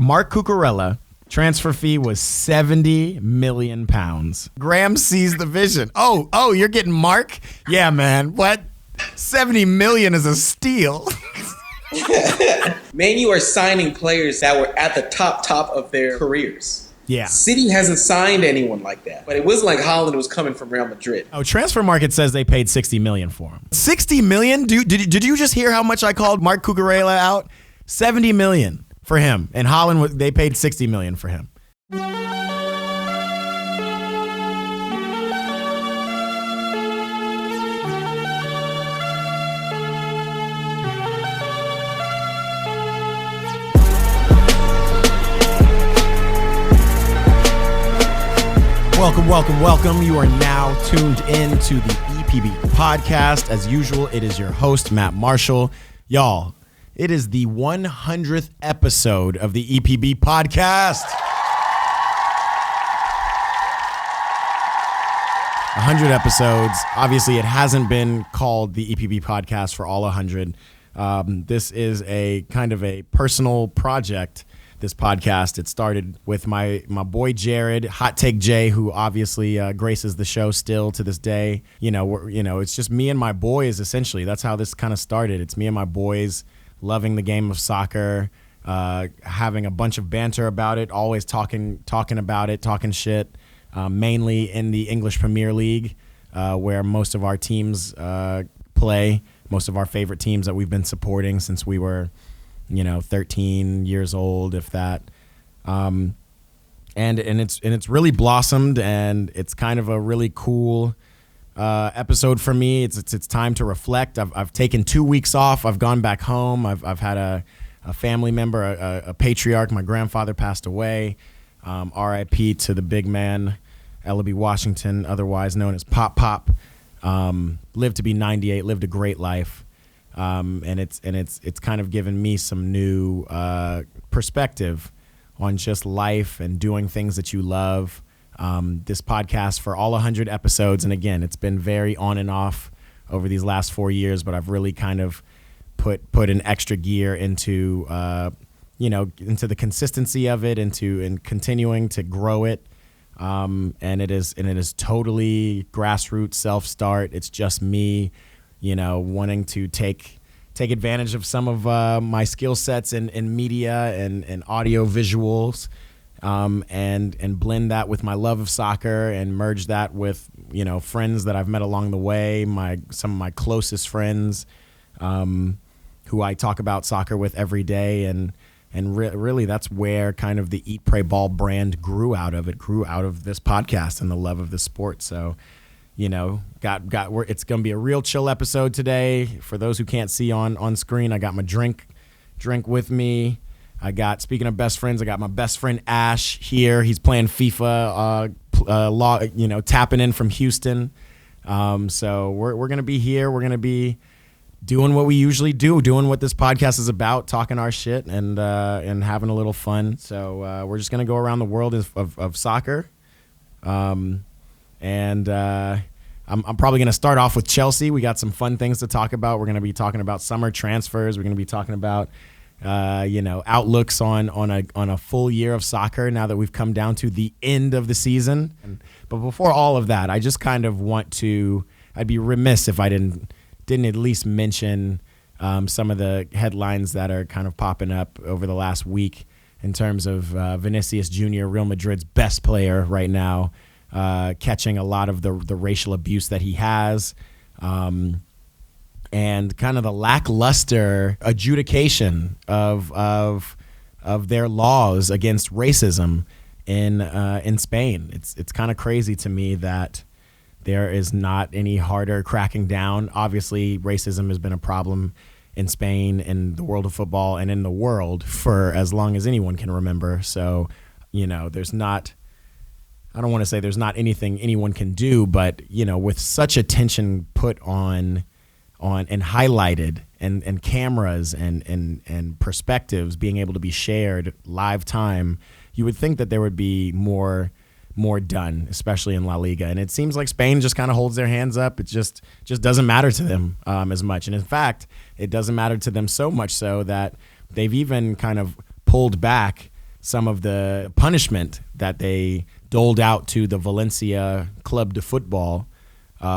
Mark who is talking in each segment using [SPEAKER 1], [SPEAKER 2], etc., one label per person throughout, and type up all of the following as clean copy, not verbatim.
[SPEAKER 1] Mark Cucurella, transfer fee was £70 million. Graham sees the vision. Oh, you're getting Mark? Yeah, man. What? $70 million is a steal.
[SPEAKER 2] Man, you are signing players that were at the top of their careers.
[SPEAKER 1] Yeah.
[SPEAKER 2] City hasn't signed anyone like that. But it wasn't like Haaland was coming from Real Madrid.
[SPEAKER 1] Oh, Transfer Market says they paid $60 million for him. $60 million? Did you just hear how much I called Mark Cucurella out? $70 million for him. And Haaland, they paid $60 million for him. Welcome. You are now tuned in to the EPB podcast. As usual, it is your host, Matt Marshall. Y'all, it is the 100th episode of the EPB podcast. 100 episodes. Obviously, it hasn't been called the EPB podcast for all 100. This is a kind of a personal project. This podcast, it started with my boy Jared, Hot Take Jay, who obviously graces the show still to this day. It's just me and my boys. Essentially, that's how this kind of started. It's me and my boys loving the game of soccer, having a bunch of banter about it, always talking about it, talking shit. Mainly in the English Premier League, where most of our teams play. Most of our favorite teams that we've been supporting since we were 13 years old, if that. And it's really blossomed, and it's kind of a really cool episode for me. It's time to reflect. I've taken 2 weeks off. I've gone back home. I've had a family member, a patriarch. My grandfather passed away. R.I.P. to the big man, Ellaby Washington, otherwise known as Pop. Lived to be 98. Lived a great life. And it's kind of given me some new perspective on just life and doing things that you love. This podcast for all 100 episodes, and again, it's been very on and off over these last 4 years, but I've really kind of put an extra gear into into the consistency of it, and continuing to grow it. And it is totally grassroots self-start. It's just me, wanting to take advantage of some of my skill sets in media and audio visuals, and blend that with my love of soccer and merge that with, friends that I've met along the way, some of my closest friends, who I talk about soccer with every day. And really that's where kind of the Eat, Pray, Ball brand grew out of. It grew out of this podcast and the love of the sport. So, it's going to be a real chill episode today. For those who can't see on screen, I got my drink with me. Speaking of best friends, I got my best friend Ash here. He's playing FIFA, tapping in from Houston. So we're going to be here. We're going to be doing what we usually do, doing what this podcast is about, talking our shit and having a little fun. So we're just going to go around the world of soccer. I'm probably going to start off with Chelsea. We got some fun things to talk about. We're going to be talking about summer transfers. We're going to be talking about, outlooks on a full year of soccer now that we've come down to the end of the season. But before all of that, I just kind of I'd be remiss if I didn't at least mention some of the headlines that are kind of popping up over the last week in terms of Vinicius Jr., Real Madrid's best player right now, catching a lot of the racial abuse that he has, and kind of the lackluster adjudication of their laws against racism in Spain. It's kind of crazy to me that there is not any harder cracking down. Obviously, racism has been a problem in Spain, in the world of football, and in the world for as long as anyone can remember. So, there's not, I don't want to say there's not anything anyone can do, but, with such attention put on and highlighted and cameras and perspectives being able to be shared live time, you would think that there would be more done, especially in La Liga. And it seems like Spain just kind of holds their hands up. It just doesn't matter to them as much. And in fact, it doesn't matter to them so much so that they've even kind of pulled back some of the punishment that they doled out to the Valencia Club de Football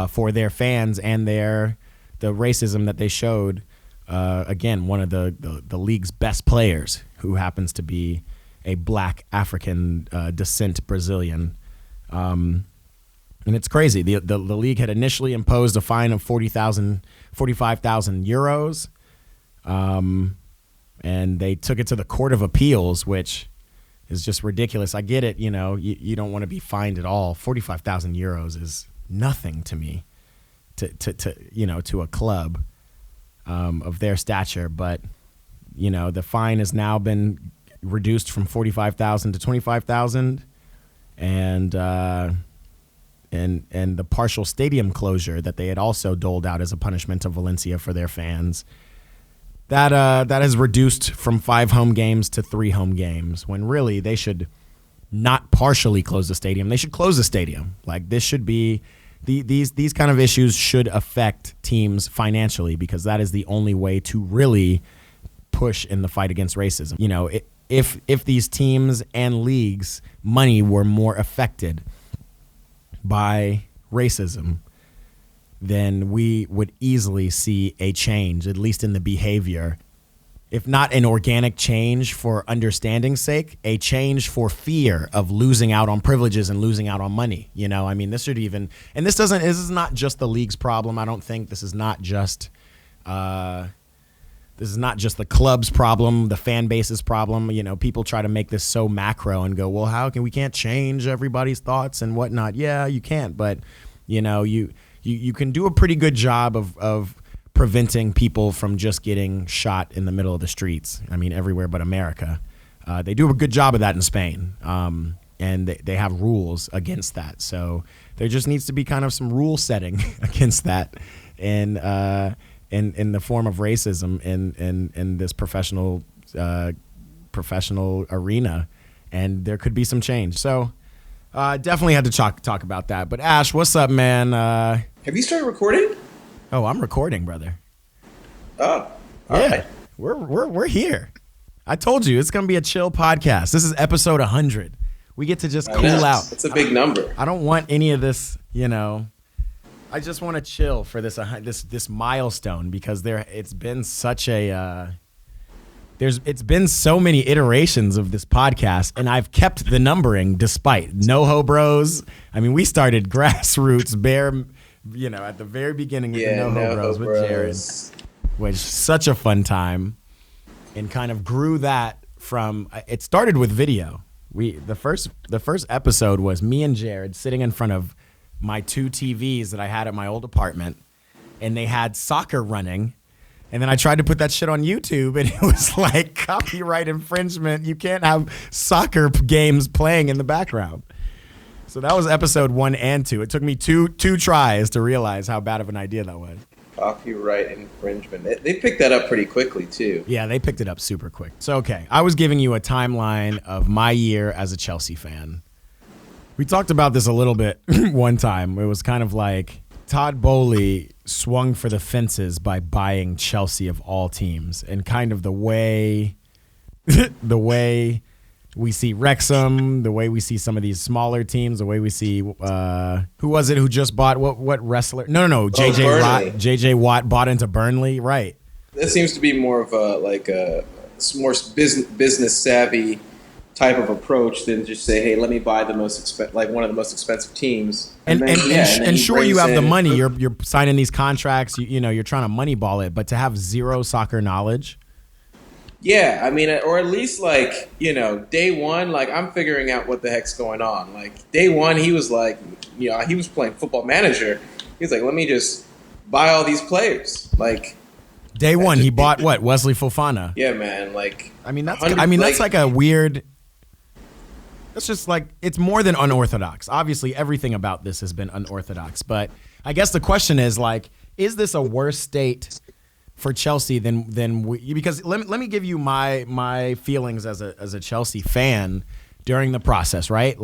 [SPEAKER 1] for their fans and the racism that they showed. Again, one of the league's best players, who happens to be a black African descent Brazilian. And it's crazy. The league had initially imposed a fine of 45,000 euros. And they took it to the Court of Appeals, which is just ridiculous. I get it. You don't want to be fined at all. 45,000 euros is nothing to me, to a club of their stature. But, the fine has now been reduced from 45,000 to 25,000. And the partial stadium closure that they had also doled out as a punishment to Valencia for their fans, that has reduced from 5 home games to 3 home games, when really they should not partially close the stadium. They should close the stadium. Like, this should be these kind of issues should affect teams financially, because that is the only way to really push in the fight against racism. If these teams and leagues' money were more affected by racism, then we would easily see a change, at least in the behavior. If not an organic change for understanding's sake, a change for fear of losing out on privileges and losing out on money. This should even, and this is not just the league's problem. I don't think this is not just the club's problem, the fan base's problem. People try to make this so macro and go, well, we can't change everybody's thoughts and whatnot. Yeah, you can't, but you can do a pretty good job of preventing people from just getting shot in the middle of the streets. Everywhere but America. They do a good job of that in Spain, and they have rules against that. So there just needs to be kind of some rule setting against that, in the form of racism in this professional arena, and there could be some change. So definitely had to talk about that. But Ash, what's up, man?
[SPEAKER 2] Have you started recording?
[SPEAKER 1] Oh, I'm recording, brother.
[SPEAKER 2] Oh, all
[SPEAKER 1] yeah.
[SPEAKER 2] right.
[SPEAKER 1] We're here. I told you it's gonna be a chill podcast. This is episode 100. We get to just cool out.
[SPEAKER 2] It's a big number.
[SPEAKER 1] I don't want any of this, I just want to chill for this milestone, because it's been such a it's been so many iterations of this podcast, and I've kept the numbering despite NoHo Bros. We started grassroots bare, at the very beginning with the NoHo Bros with Jared, which was such a fun time, and kind of grew that from. It started with video. The first episode was me and Jared sitting in front of my 2 TVs that I had at my old apartment, and they had soccer running. And then I tried to put that shit on YouTube, and it was like copyright infringement. You can't have soccer games playing in the background. So that was episode 1 and 2. It took me two tries to realize how bad of an idea that was.
[SPEAKER 2] Copyright infringement. They picked that up pretty quickly, too.
[SPEAKER 1] Yeah, they picked it up super quick. So, okay, I was giving you a timeline of my year as a Chelsea fan. We talked about this a little bit one time. It was kind of like Todd Boehly swung for the fences by buying Chelsea of all teams, and kind of the way we see Wrexham, the way we see some of these smaller teams, the way we see who was it who just bought what wrestler? No, JJ Watt bought into Burnley, right?
[SPEAKER 2] That seems to be more of a more business savvy type of approach than just say, hey, let me buy the one of the most expensive teams.
[SPEAKER 1] And sure, you have the money. You're signing these contracts. You're trying to moneyball it, but to have zero soccer knowledge.
[SPEAKER 2] Yeah, or at least day one, I'm figuring out what the heck's going on. Day one, he was he was playing Football Manager. He was like, let me just buy all these players.
[SPEAKER 1] Day one, he bought what? Wesley Fofana.
[SPEAKER 2] Yeah, man.
[SPEAKER 1] That's like a weird. It's just it's more than unorthodox. Obviously, everything about this has been unorthodox. But I guess the question is is this a worse state for Chelsea than we? Because let me give you my feelings as a Chelsea fan during the process. Right,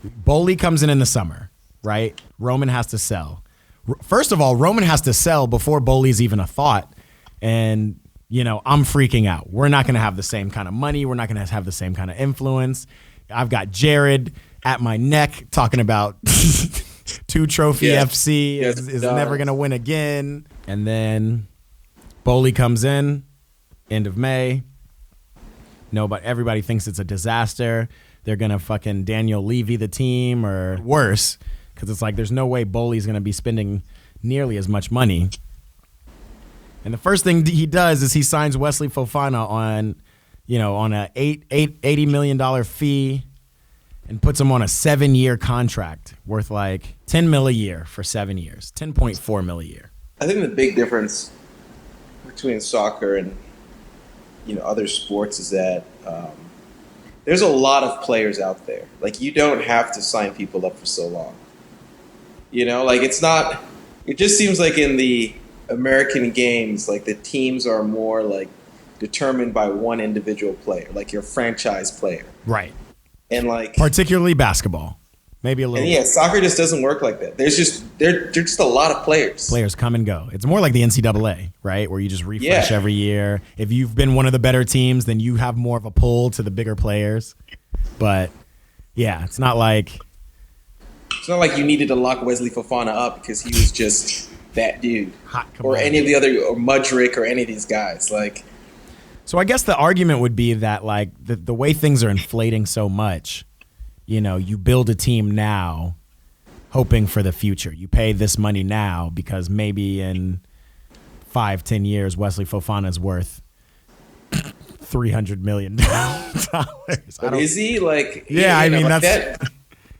[SPEAKER 1] Boehly comes in the summer. Right, Roman has to sell. First of all, Roman has to sell before Boehly's even a thought, and I'm freaking out. We're not going to have the same kind of money. We're not going to have the same kind of influence. I've got Jared at my neck talking about 2-trophy FC is never going to win again. And then Bowley comes in, end of May. But everybody thinks it's a disaster. They're going to fucking Daniel Levy the team or worse, because it's like there's no way Bowley's going to be spending nearly as much money. And the first thing he does is he signs Wesley Fofana on a $80 million fee and puts him on a 7-year contract worth like $10 million a year for 7 years, $10.4 million a year.
[SPEAKER 2] I think the big difference between soccer and other sports is that there's a lot of players out there. Like, you don't have to sign people up for so long. It's not. It just seems like in the American games, like the teams are more like determined by one individual player, like your franchise player.
[SPEAKER 1] Right.
[SPEAKER 2] And like
[SPEAKER 1] particularly basketball. Maybe a little.
[SPEAKER 2] And soccer just doesn't work like that. There's just a lot of players.
[SPEAKER 1] Players come and go. It's more like the NCAA, right? Where you just refresh every year. If you've been one of the better teams, then you have more of a pull to the bigger players. But it's not like
[SPEAKER 2] you needed to lock Wesley Fofana up because he was just that dude, or any of the other, or Mudrick, or any of these guys. Like,
[SPEAKER 1] so I guess the argument would be that like the way things are inflating so much. You build a team now hoping for the future. You pay this money now because maybe in 5-10 years, Wesley Fofana is worth $300 million.
[SPEAKER 2] But is he? Like,
[SPEAKER 1] I mean, that's...
[SPEAKER 2] That,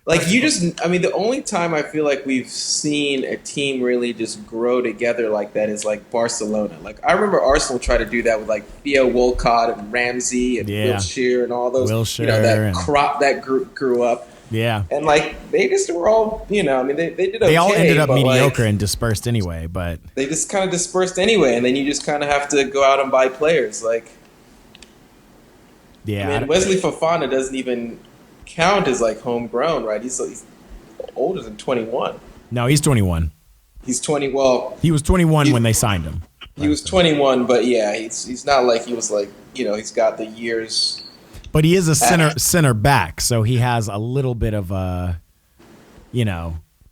[SPEAKER 2] like, the only time I feel like we've seen a team really just grow together like that is like Barcelona. Like, I remember Arsenal tried to do that with like Theo Walcott and Ramsey and Wilshere and all those. That crop that grew up.
[SPEAKER 1] Yeah.
[SPEAKER 2] And like they just were all, they did okay.
[SPEAKER 1] They all ended up mediocre and dispersed anyway, but
[SPEAKER 2] they just kind of dispersed anyway, and then you just kind of have to go out and buy players. Like, Wesley Fofana doesn't even count as like homegrown, right? He's older than 21.
[SPEAKER 1] No, he's 21.
[SPEAKER 2] He's 20. Well,
[SPEAKER 1] he was 21 when they signed him.
[SPEAKER 2] He was 21, but he's not like he was like he's got the years.
[SPEAKER 1] But he is a center back, so he has a little bit of a,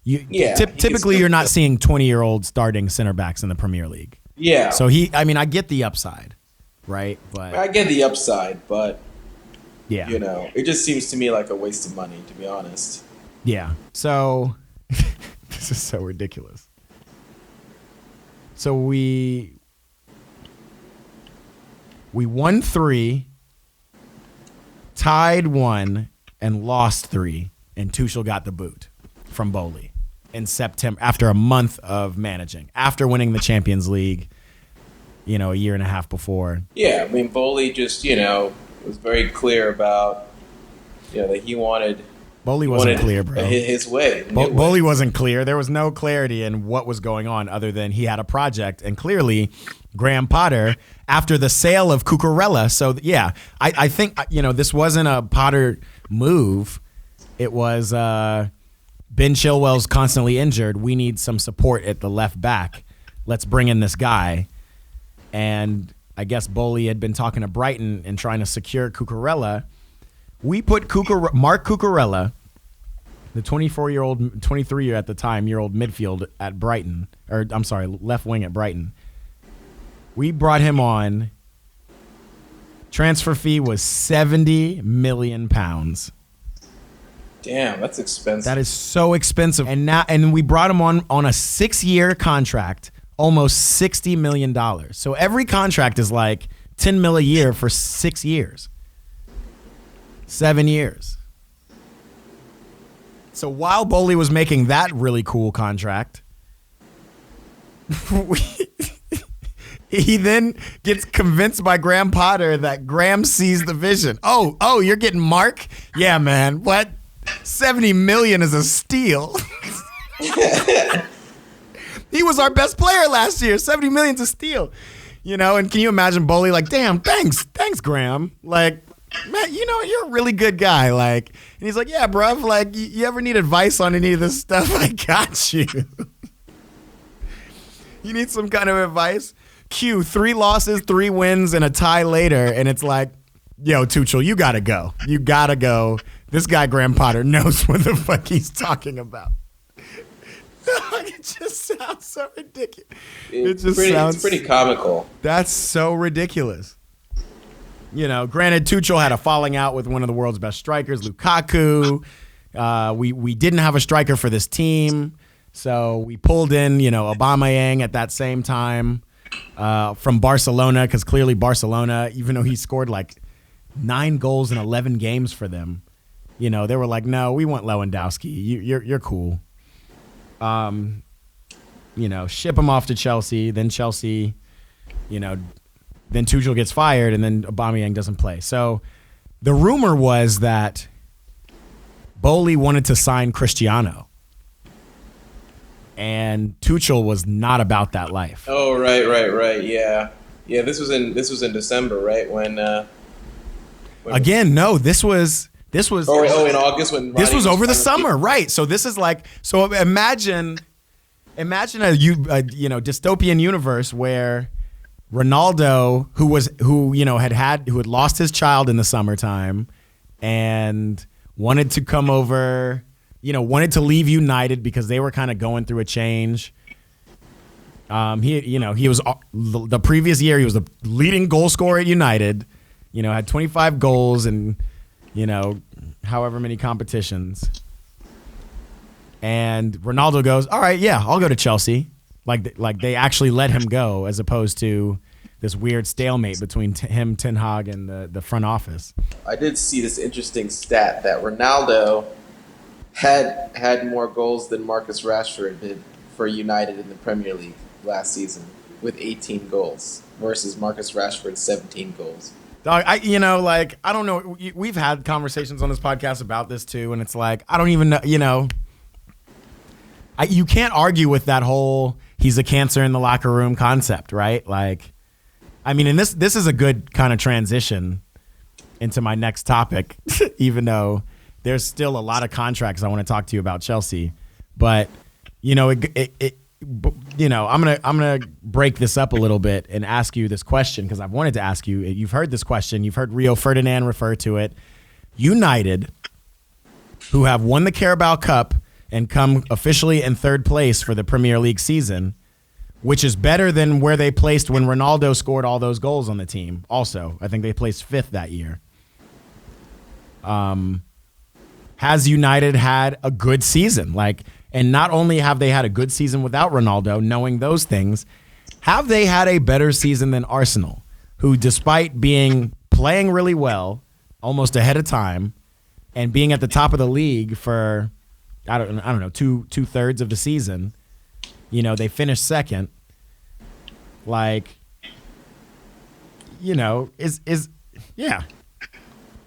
[SPEAKER 1] typically you're not seeing 20-year-old starting center backs in the Premier League.
[SPEAKER 2] Yeah.
[SPEAKER 1] So I get the upside, right? But
[SPEAKER 2] I get the upside, but.
[SPEAKER 1] Yeah.
[SPEAKER 2] It just seems to me like a waste of money, to be honest.
[SPEAKER 1] Yeah. So this is so ridiculous. So we won 3, tied 1, and lost 3, and Tuchel got the boot from Bowley in September after a month of managing, after winning the Champions League, a year and a half before.
[SPEAKER 2] Yeah, I mean, Bowley just, was very clear about, that he wanted.
[SPEAKER 1] Bowley wasn't clear, bro.
[SPEAKER 2] His way.
[SPEAKER 1] Bowley wasn't clear. There was no clarity in what was going on other than he had a project. And clearly, Graham Potter, after the sale of Cucurella. So, I think, this wasn't a Potter move. It was Ben Chilwell's constantly injured. We need some support at the left back. Let's bring in this guy. And I guess Bowley had been talking to Brighton and trying to secure Cucurella. We put Mark Cucurella, the 23-year at the time, midfield at Brighton, left wing at Brighton. We brought him on. Transfer fee was £70 million.
[SPEAKER 2] Damn, that's expensive.
[SPEAKER 1] That is so expensive. And we brought him on a 6-year contract. Almost $60 million. So every contract is like $10 million a year for 6 years. 7 years. So while Bowley was making that really cool contract, he then gets convinced by Graham Potter that Graham sees the vision. Oh, you're getting Mark? Yeah, man. What? $70 million is a steal. He was our best player last year. $70 million's a steal. And can you imagine Bowley like, damn, thanks, Graham. Like, man, you're a really good guy. Like, and he's like, yeah, bruv, like, you ever need advice on any of this stuff? I got you. You need some kind of advice? Q, 3 losses, 3 wins, and a tie later, and it's like, yo, Tuchel, you gotta go. You gotta go. This guy, Graham Potter, knows what the fuck he's talking about. It just sounds so ridiculous.
[SPEAKER 2] It's pretty comical.
[SPEAKER 1] That's so ridiculous. You know, granted, Tuchel had a falling out with one of the world's best strikers, Lukaku. We didn't have a striker for this team, so we pulled in, you know, Aubameyang at that same time from Barcelona, because clearly Barcelona, even though he scored like 9 goals in 11 games for them, you know, they were like, no, we want Lewandowski. You're cool. You know, ship him off to Chelsea. Then Chelsea, you know, then Tuchel gets fired, and then Aubameyang doesn't play. So the rumor was that Bowley wanted to sign Cristiano, and Tuchel was not about that life.
[SPEAKER 2] Oh, right. Yeah. This was in December, right? When
[SPEAKER 1] again, no, this was in
[SPEAKER 2] August when
[SPEAKER 1] this was over the summer, right? So this is like, so imagine a dystopian universe where Ronaldo, who had lost his child in the summertime and wanted to come over, you know, wanted to leave United because they were kind of going through a change. He was the previous year he was the leading goal scorer at United. You know, had 25 goals and, you know, however many competitions. And Ronaldo goes, all right, yeah, I'll go to Chelsea. Like they actually let him go, as opposed to this weird stalemate between him, Ten Hag, and the front office.
[SPEAKER 2] I did see this interesting stat that Ronaldo had more goals than Marcus Rashford did for United in the Premier League last season, with 18 goals versus Marcus Rashford's 17 goals.
[SPEAKER 1] I don't know. We've had conversations on this podcast about this too, and it's like, I don't even know, you know. You can't argue with that whole he's a cancer in the locker room concept, right? Like, I mean, and this is a good kind of transition into my next topic, even though there's still a lot of contracts I want to talk to you about Chelsea. But, you know, I'm gonna break this up a little bit and ask you this question, because I've wanted to ask you. You've heard this question. You've heard Rio Ferdinand refer to it. United, who have won the Carabao Cup and come officially in 3rd place for the Premier League season, which is better than where they placed when Ronaldo scored all those goals on the team. Also, I think they placed 5th that year. Has United had a good season? And not only have they had a good season without Ronaldo, knowing those things, have they had a better season than Arsenal, who, despite playing really well, almost ahead of time, and being at the top of the league for, I don't know, 2/3 of the season, you know, they finished 2nd.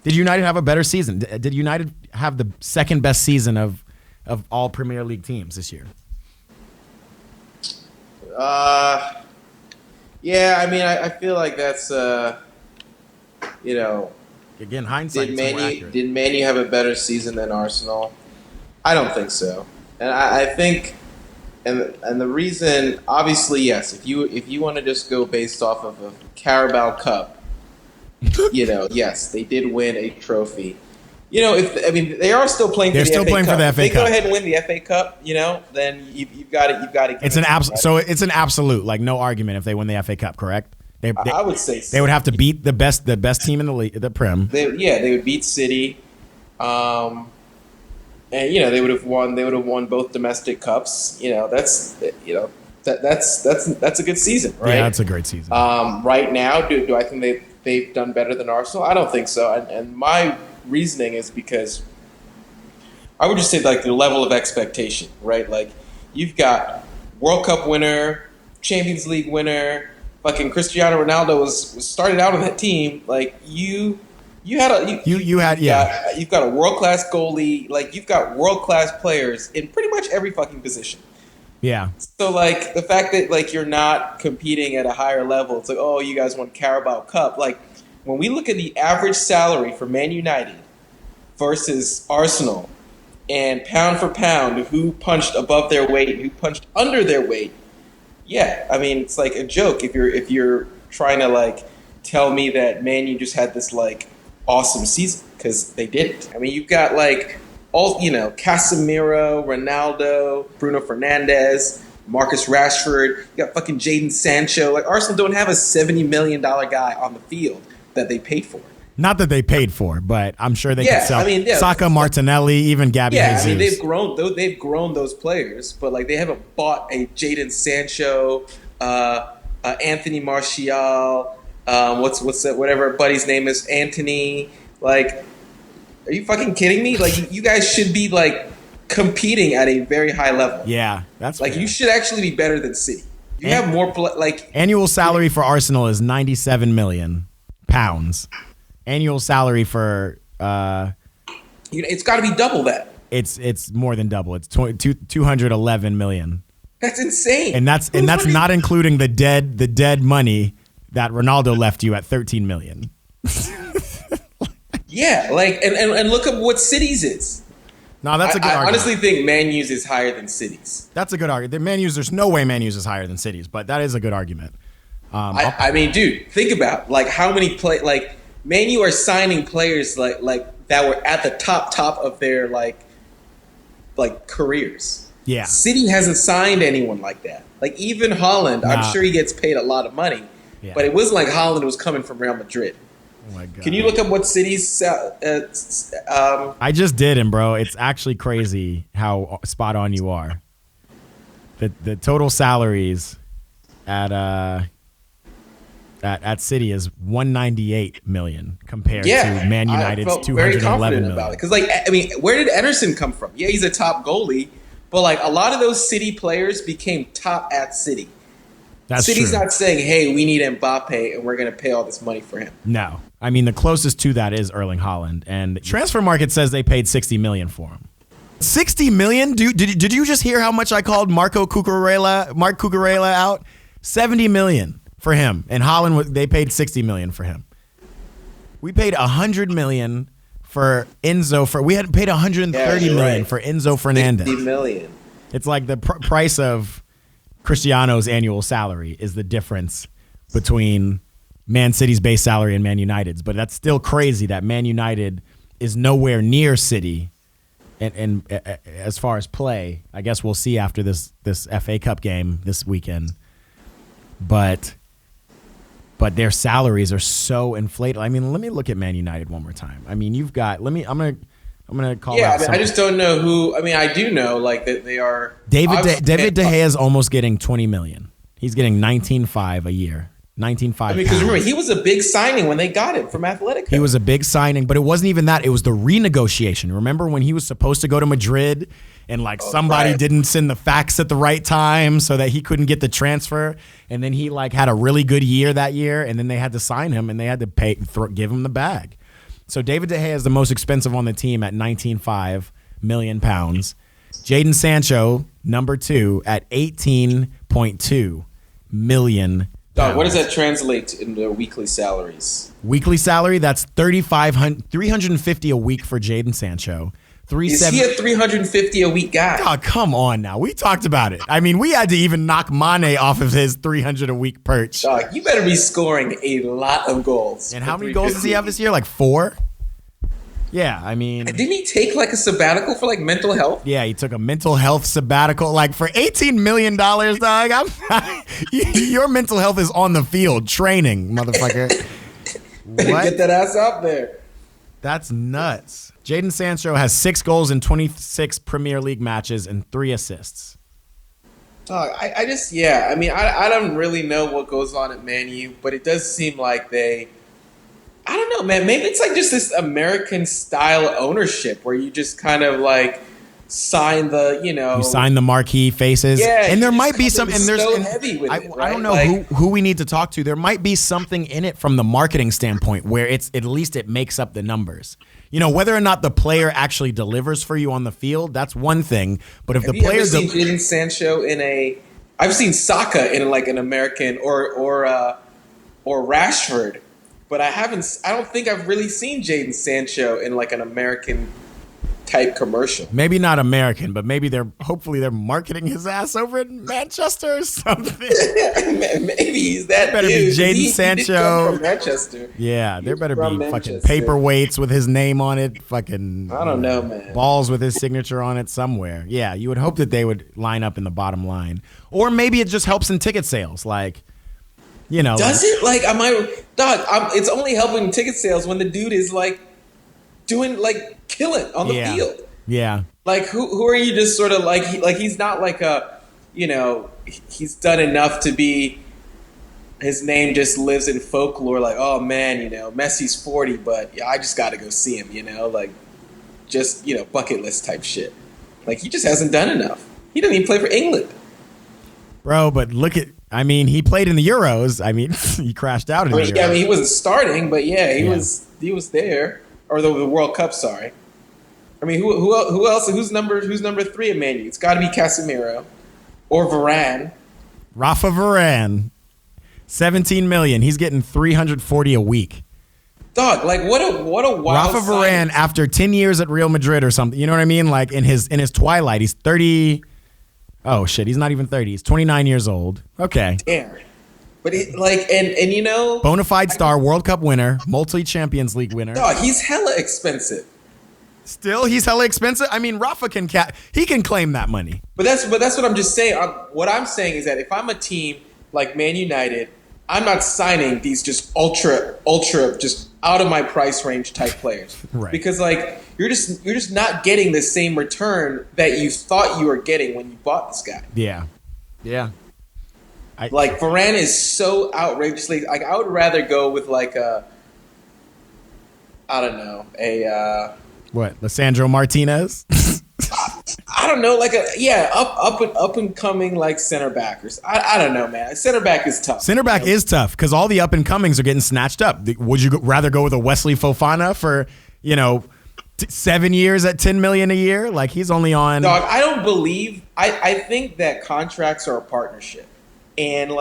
[SPEAKER 1] Did United have a better season? Did United have the 2nd best season of all Premier League teams this year?
[SPEAKER 2] Yeah, I mean, I feel like that's,
[SPEAKER 1] Again, hindsight.
[SPEAKER 2] Did Man U have a better season than Arsenal? I don't think so. And I think, and the reason, obviously, yes, if you want to just go based off of a Carabao Cup, you know, yes, they did win a trophy. You know, they are still playing.
[SPEAKER 1] They're still playing for the FA Cup.
[SPEAKER 2] If they go ahead and win the FA Cup, you know, then you've got to.
[SPEAKER 1] It's an absolute. So it's an absolute, like, no argument if they win the FA Cup, correct?
[SPEAKER 2] I would say so.
[SPEAKER 1] They would have to beat the best team in the league, the Prem.
[SPEAKER 2] They would beat City, and you know they would have won both domestic cups. You know, that's a good season, right?
[SPEAKER 1] Yeah, that's a great season.
[SPEAKER 2] Right now, do I think they've done better than Arsenal? I don't think so, and my reasoning is because I would just say, like, the level of expectation, right? Like, you've got World Cup winner, Champions League winner, fucking Cristiano Ronaldo was started out on that team. Like, you've got a world-class goalie, like, you've got world-class players in pretty much every fucking position.
[SPEAKER 1] Yeah.
[SPEAKER 2] So, like, the fact that, like, you're not competing at a higher level, it's like, oh, you guys won Carabao Cup. Like, when we look at the average salary for Man United versus Arsenal, and pound for pound, who punched above their weight and who punched under their weight, Yeah, I mean, it's like a joke if you're trying to like tell me that Man U just had this like awesome season because they didn't. I mean, you've got like all Casemiro, Ronaldo, Bruno Fernandes, Marcus Rashford. You got fucking Jadon Sancho. Like Arsenal don't have a $70 million guy on the field that they paid for.
[SPEAKER 1] Not that they paid for, but I'm sure they could sell
[SPEAKER 2] yeah.
[SPEAKER 1] Saka, Martinelli, even Gabby Jesus.
[SPEAKER 2] I mean they've grown those players, but like they haven't bought a Jadon Sancho, Anthony Martial, what's that, whatever buddy's name is, Anthony. Like, are you fucking kidding me? Like you guys should be like competing at a very high level.
[SPEAKER 1] Yeah, that's
[SPEAKER 2] like
[SPEAKER 1] fair.
[SPEAKER 2] You should actually be better than City. You have more
[SPEAKER 1] annual salary for Arsenal is £97 million. Annual salary for
[SPEAKER 2] it's got to be double that.
[SPEAKER 1] It's more than double. It's 211 million.
[SPEAKER 2] That's insane.
[SPEAKER 1] And that's not including the dead money that Ronaldo left you at 13 million.
[SPEAKER 2] Yeah, like and look at what City's is.
[SPEAKER 1] No, that's a good argument.
[SPEAKER 2] I honestly think Man U's is higher than City's.
[SPEAKER 1] That's a good argument. There's no way Man U's is higher than City's, but that is a good argument.
[SPEAKER 2] I mean, dude, think about like how many Man U are signing players like that were at the top of their like careers.
[SPEAKER 1] Yeah.
[SPEAKER 2] City hasn't signed anyone like that. Like even Haaland, I'm sure he gets paid a lot of money, but it wasn't like Haaland was coming from Real Madrid.
[SPEAKER 1] Oh my God.
[SPEAKER 2] Can you look up what City's?
[SPEAKER 1] I just did, and bro, it's actually crazy how spot on you are. The total salaries at City is 198 million compared to Man United's 211 million. About it.
[SPEAKER 2] Because like, I mean, where did Ederson come from? Yeah, he's a top goalie, but like a lot of those City players became top at City. City's
[SPEAKER 1] true.
[SPEAKER 2] not saying, "Hey, we need Mbappe and we're going to pay all this money for him."
[SPEAKER 1] No, I mean the closest to that is Erling Haaland, and Transfer Market says they paid 60 million for him. 60 million? Did you just hear how much I called Marc Cucurella out? 70 million for him, and Haaland they paid 60 million for him. We paid 100 million for Enzo. We had paid 130 million for Enzo Fernandez.
[SPEAKER 2] 50 million.
[SPEAKER 1] It's like the price of Cristiano's annual salary is the difference between Man City's base salary and Man United's. But that's still crazy that Man United is nowhere near City. And as far as play, I guess we'll see after this FA Cup game this weekend. But their salaries are so inflated. I mean, let me look at Man United one more time. I mean, you've got. I'm gonna call.
[SPEAKER 2] Yeah,
[SPEAKER 1] out
[SPEAKER 2] I just don't know who. I mean, I do know like that they are.
[SPEAKER 1] David De Gea is almost getting 20 million. He's getting 19.5 a year. 19.5.
[SPEAKER 2] I mean, because remember, he was a big signing when they got him from Atletico.
[SPEAKER 1] He was a big signing, but it wasn't even that. It was the renegotiation. Remember when he was supposed to go to Madrid and somebody didn't send the fax at the right time so that he couldn't get the transfer, and then he had a really good year that year, and then they had to sign him and they had to give him the bag. So David De Gea is the most expensive on the team at 19.5 million pounds. Jadon Sancho, number 2, at 18.2 million.
[SPEAKER 2] Dog, what does that translate into weekly salaries?
[SPEAKER 1] Weekly salary, that's $350 a week for Jadon Sancho.
[SPEAKER 2] Is he a $350 a week guy?
[SPEAKER 1] Oh, come on now. We talked about it. I mean, we had to even knock Mane off of his $300 a week perch.
[SPEAKER 2] Dog, you better be scoring a lot of goals.
[SPEAKER 1] And how many goals does he have this year? 4? Yeah, I mean...
[SPEAKER 2] Didn't he take a sabbatical for mental health?
[SPEAKER 1] Yeah, he took a mental health sabbatical. For $18 million, dog, your mental health is on the field training, motherfucker.
[SPEAKER 2] What? Get that ass out there.
[SPEAKER 1] That's nuts. Jadon Sancho has 6 goals in 26 Premier League matches and 3 assists.
[SPEAKER 2] I don't really know what goes on at Man U, but it does seem like I don't know, man. Maybe it's just this American style ownership where you just kind of sign the, You
[SPEAKER 1] sign the marquee faces.
[SPEAKER 2] Yeah.
[SPEAKER 1] And there might be some, and there's,
[SPEAKER 2] so heavy with it, right?
[SPEAKER 1] I don't know who we need to talk to. There might be something in it from the marketing standpoint where at least it makes up the numbers. Whether or not the player actually delivers for you on the field, that's one thing. But if the player,
[SPEAKER 2] I've seen Jadon Sancho I've seen Saka in an American or Rashford. But I don't think I've really seen Jadon Sancho in an American type commercial.
[SPEAKER 1] Maybe not American, but maybe hopefully they're marketing his ass over in Manchester or something.
[SPEAKER 2] Maybe he's that
[SPEAKER 1] better
[SPEAKER 2] dude.
[SPEAKER 1] be Jadon
[SPEAKER 2] He
[SPEAKER 1] Sancho.
[SPEAKER 2] did come from Manchester.
[SPEAKER 1] Yeah, there better be fucking
[SPEAKER 2] Manchester.
[SPEAKER 1] paperweights with his name on it. Fucking
[SPEAKER 2] I don't know, man.
[SPEAKER 1] balls with his signature on it somewhere. Yeah, you would hope that they would line up in the bottom line, or maybe it just helps in ticket sales. Like,
[SPEAKER 2] does it? Like, it's only helping ticket sales when the dude is like doing like killing on the field.
[SPEAKER 1] Yeah.
[SPEAKER 2] Like, who are you just sort of like, he's not like he's done enough to be, his name just lives in folklore. Like, oh man, Messi's 40, but I just got to go see him, like just, bucket list type shit. Like, he just hasn't done enough. He doesn't even play for England.
[SPEAKER 1] Bro, but he played in the Euros. He crashed out in the Euros.
[SPEAKER 2] Yeah, he wasn't starting, but he was there. Or the World Cup, sorry. Who else? Who's number 3 in Man U? It's got to be Casemiro or Varane.
[SPEAKER 1] Rafa Varane, 17 million. He's getting 340 a week.
[SPEAKER 2] Dog, like what a wild
[SPEAKER 1] Rafa Varane after 10 years at Real Madrid or something. You know what I mean? Like in his twilight, he's 30. Oh shit, he's not even 30. He's 29 years old. Okay.
[SPEAKER 2] Damn. But and
[SPEAKER 1] bona fide star, World Cup winner, multi-Champions League winner.
[SPEAKER 2] Dog, he's hella expensive.
[SPEAKER 1] Still, he's hella expensive. Rafa can claim that money.
[SPEAKER 2] But that's what I'm just saying. What I'm saying is that if I'm a team like Man United, I'm not signing these just ultra just out of my price range type players.
[SPEAKER 1] Right.
[SPEAKER 2] Because like you're just not getting the same return that you thought you were getting when you bought this guy.
[SPEAKER 1] Yeah. Yeah.
[SPEAKER 2] Like Varane is so outrageously, like I would rather go with like what,
[SPEAKER 1] Lisandro Martinez?
[SPEAKER 2] I don't know, like up and coming like center backers. I don't know, man. Center back is tough.
[SPEAKER 1] Center back is tough because all the up and comings are getting snatched up. Would you rather go with a Wesley Fofana for 7 years at 10 million a year? Like he's only on.
[SPEAKER 2] Dog, I don't believe. I think that contracts are a partnership. And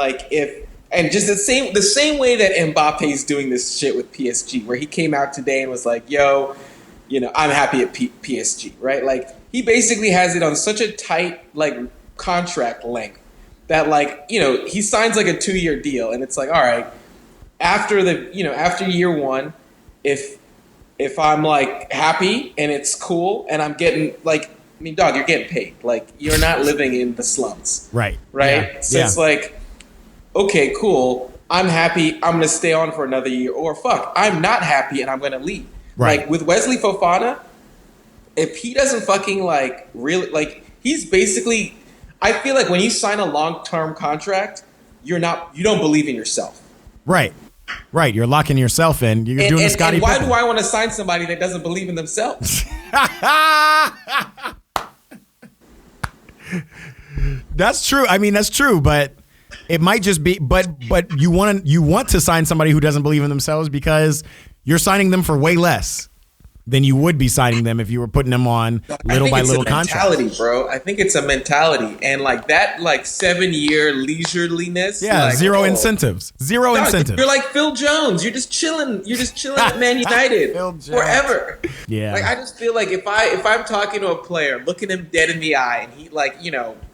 [SPEAKER 2] just the same way that Mbappe's doing this shit with PSG, where he came out today and was like, "Yo, I'm happy at PSG," right? Like he basically has it on such a tight contract length that he signs like a 2-year deal, and it's like, all right, after after year one, if I'm like happy and it's cool and I'm getting dog, you're getting paid. Like, you're not living in the slums.
[SPEAKER 1] Right.
[SPEAKER 2] Right?
[SPEAKER 1] Yeah.
[SPEAKER 2] So it's like, okay, cool. I'm happy. I'm going to stay on for another year. Or fuck, I'm not happy and I'm going to leave.
[SPEAKER 1] Right.
[SPEAKER 2] Like, with Wesley Fofana, if he doesn't fucking really, he's basically, I feel like when you sign a long-term contract, you don't believe in yourself. Right.
[SPEAKER 1] Right, you're locking yourself in. You're doing the Scottie
[SPEAKER 2] Pippen.
[SPEAKER 1] Pippen.
[SPEAKER 2] Why do I want to sign somebody that doesn't believe in themselves?
[SPEAKER 1] That's true. That's true, but it might just be. But you want to sign somebody who doesn't believe in themselves because you're signing them for way less than you would be signing them if you were putting them on little by little contracts.
[SPEAKER 2] Mentality, bro. I think it's a mentality, and that 7-year leisureliness.
[SPEAKER 1] Yeah, zero incentives. Zero incentives.
[SPEAKER 2] You're like Phil Jones. You're just chilling. You're just chilling at Man United forever.
[SPEAKER 1] Yeah.
[SPEAKER 2] I just feel like if I'm talking to a player, looking him dead in the eye, and he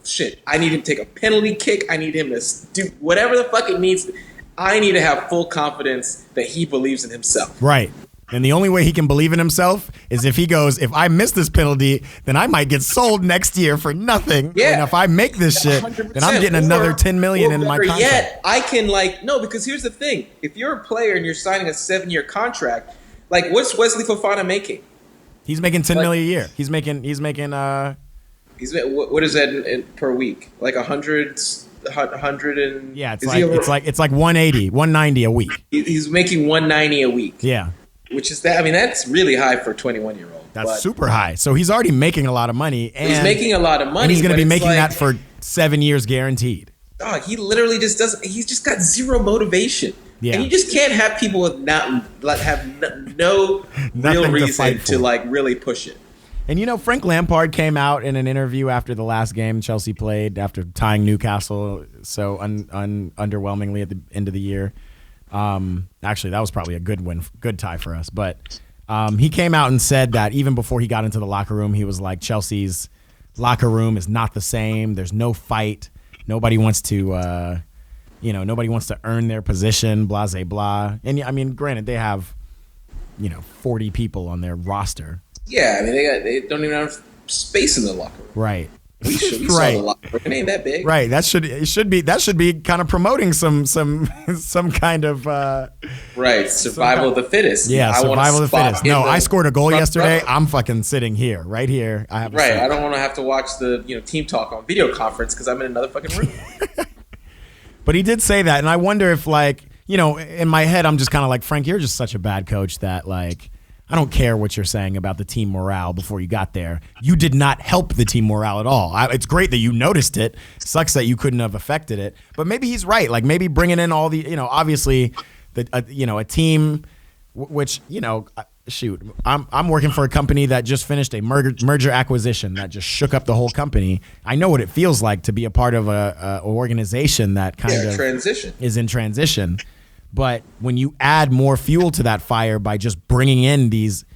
[SPEAKER 2] shit, I need him to take a penalty kick. I need him to do whatever the fuck it needs. I need to have full confidence that he believes in himself.
[SPEAKER 1] Right. And the only way he can believe in himself is if he goes, if I miss this penalty, then I might get sold next year for nothing. Yeah. And if I make this shit, 100%. Then I'm getting another 10 million in my contract.
[SPEAKER 2] Yet, I can no, because here's the thing. If you're a player and you're signing a 7-year contract, what's Wesley Fofana making?
[SPEAKER 1] He's making 10 million a year. He's making
[SPEAKER 2] what is that per week? Like 100 and
[SPEAKER 1] yeah, it's like 180, 190 a week.
[SPEAKER 2] He's making 190 a week.
[SPEAKER 1] Yeah.
[SPEAKER 2] Which is that's really high for a 21-year-old.
[SPEAKER 1] That's super high. So he's already making a lot of money. And
[SPEAKER 2] he's making a lot of money.
[SPEAKER 1] And he's going to be making that for 7 years guaranteed.
[SPEAKER 2] Dog, he literally just doesn't. He's just got zero motivation. Yeah. And you just can't have people with no real reason to really push it.
[SPEAKER 1] And Frank Lampard came out in an interview after the last game Chelsea played after tying Newcastle so underwhelmingly at the end of the year. Actually, that was probably a good win, good tie for us. But He came out and said that even before he got into the locker room, he was like, Chelsea's locker room is not the same. There's no fight. Nobody wants to, nobody wants to earn their position, blah, blah, blah. And I mean, granted, they have, 40 people on their roster.
[SPEAKER 2] Yeah, I mean, they don't even have space in the locker room.
[SPEAKER 1] Right.
[SPEAKER 2] We saw the locker room. It ain't that big.
[SPEAKER 1] Right. That should be kind of promoting some kind of
[SPEAKER 2] right, survival of the fittest.
[SPEAKER 1] Yeah, survival of the fittest. No, I scored a goal yesterday. I'm fucking sitting here, right here. I have
[SPEAKER 2] right. I don't want to have to watch the team talk on video conference because I'm in another fucking room.
[SPEAKER 1] But he did say that, and I wonder if in my head I'm just kind of like, Frank, you're just such a bad coach that I don't care what you're saying about the team morale before you got there. You did not help the team morale at all. It's great that you noticed it. Sucks that you couldn't have affected it. But maybe he's right. Like maybe bringing in all the, obviously, a team, which, shoot, I'm working for a company that just finished a merger acquisition that just shook up the whole company. I know what it feels like to be a part of a organization that kind of
[SPEAKER 2] transition
[SPEAKER 1] is in transition. But when you add more fuel to that fire by just bringing in these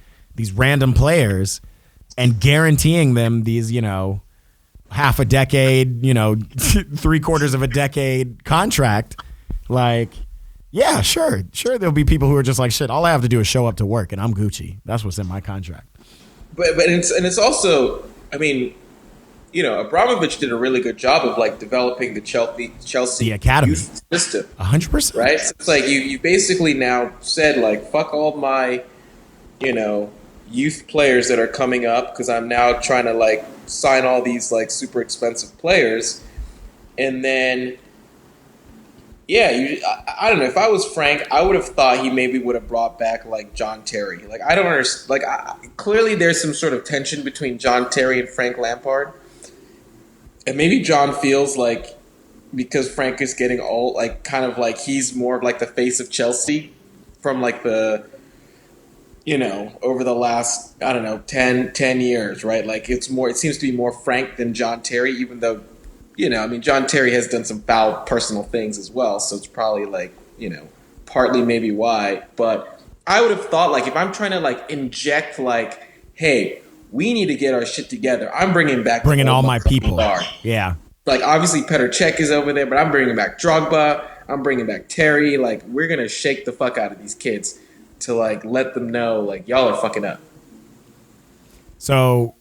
[SPEAKER 1] random players and guaranteeing them these, half a decade, 3/4 of a decade contract, yeah, sure. There'll be people who are just like, shit, all I have to do is show up to work and I'm Gucci. That's what's in my contract.
[SPEAKER 2] But it's also, I mean, Abramovich did a really good job of developing the Chelsea
[SPEAKER 1] academy
[SPEAKER 2] youth system.
[SPEAKER 1] 100%.
[SPEAKER 2] Right? So it's you basically now said fuck all my, youth players that are coming up because I'm now trying to sign all these super expensive players. And then, I don't know. If I was Frank, I would have thought he maybe would have brought back John Terry. I don't understand. Clearly there's some sort of tension between John Terry and Frank Lampard. And maybe John feels because Frank is getting old, he's more of the face of Chelsea from the, over the last, I don't know, 10 years, right? It seems to be more Frank than John Terry, even though, John Terry has done some foul personal things as well. So it's probably partly maybe why. But I would have thought if I'm trying to inject hey, we need to get our shit together. I'm bringing all my people.
[SPEAKER 1] Yeah.
[SPEAKER 2] Obviously, Petr Cech is over there, but I'm bringing back Drogba. I'm bringing back Terry. We're going to shake the fuck out of these kids to, let them know, y'all are fucking up.
[SPEAKER 1] So,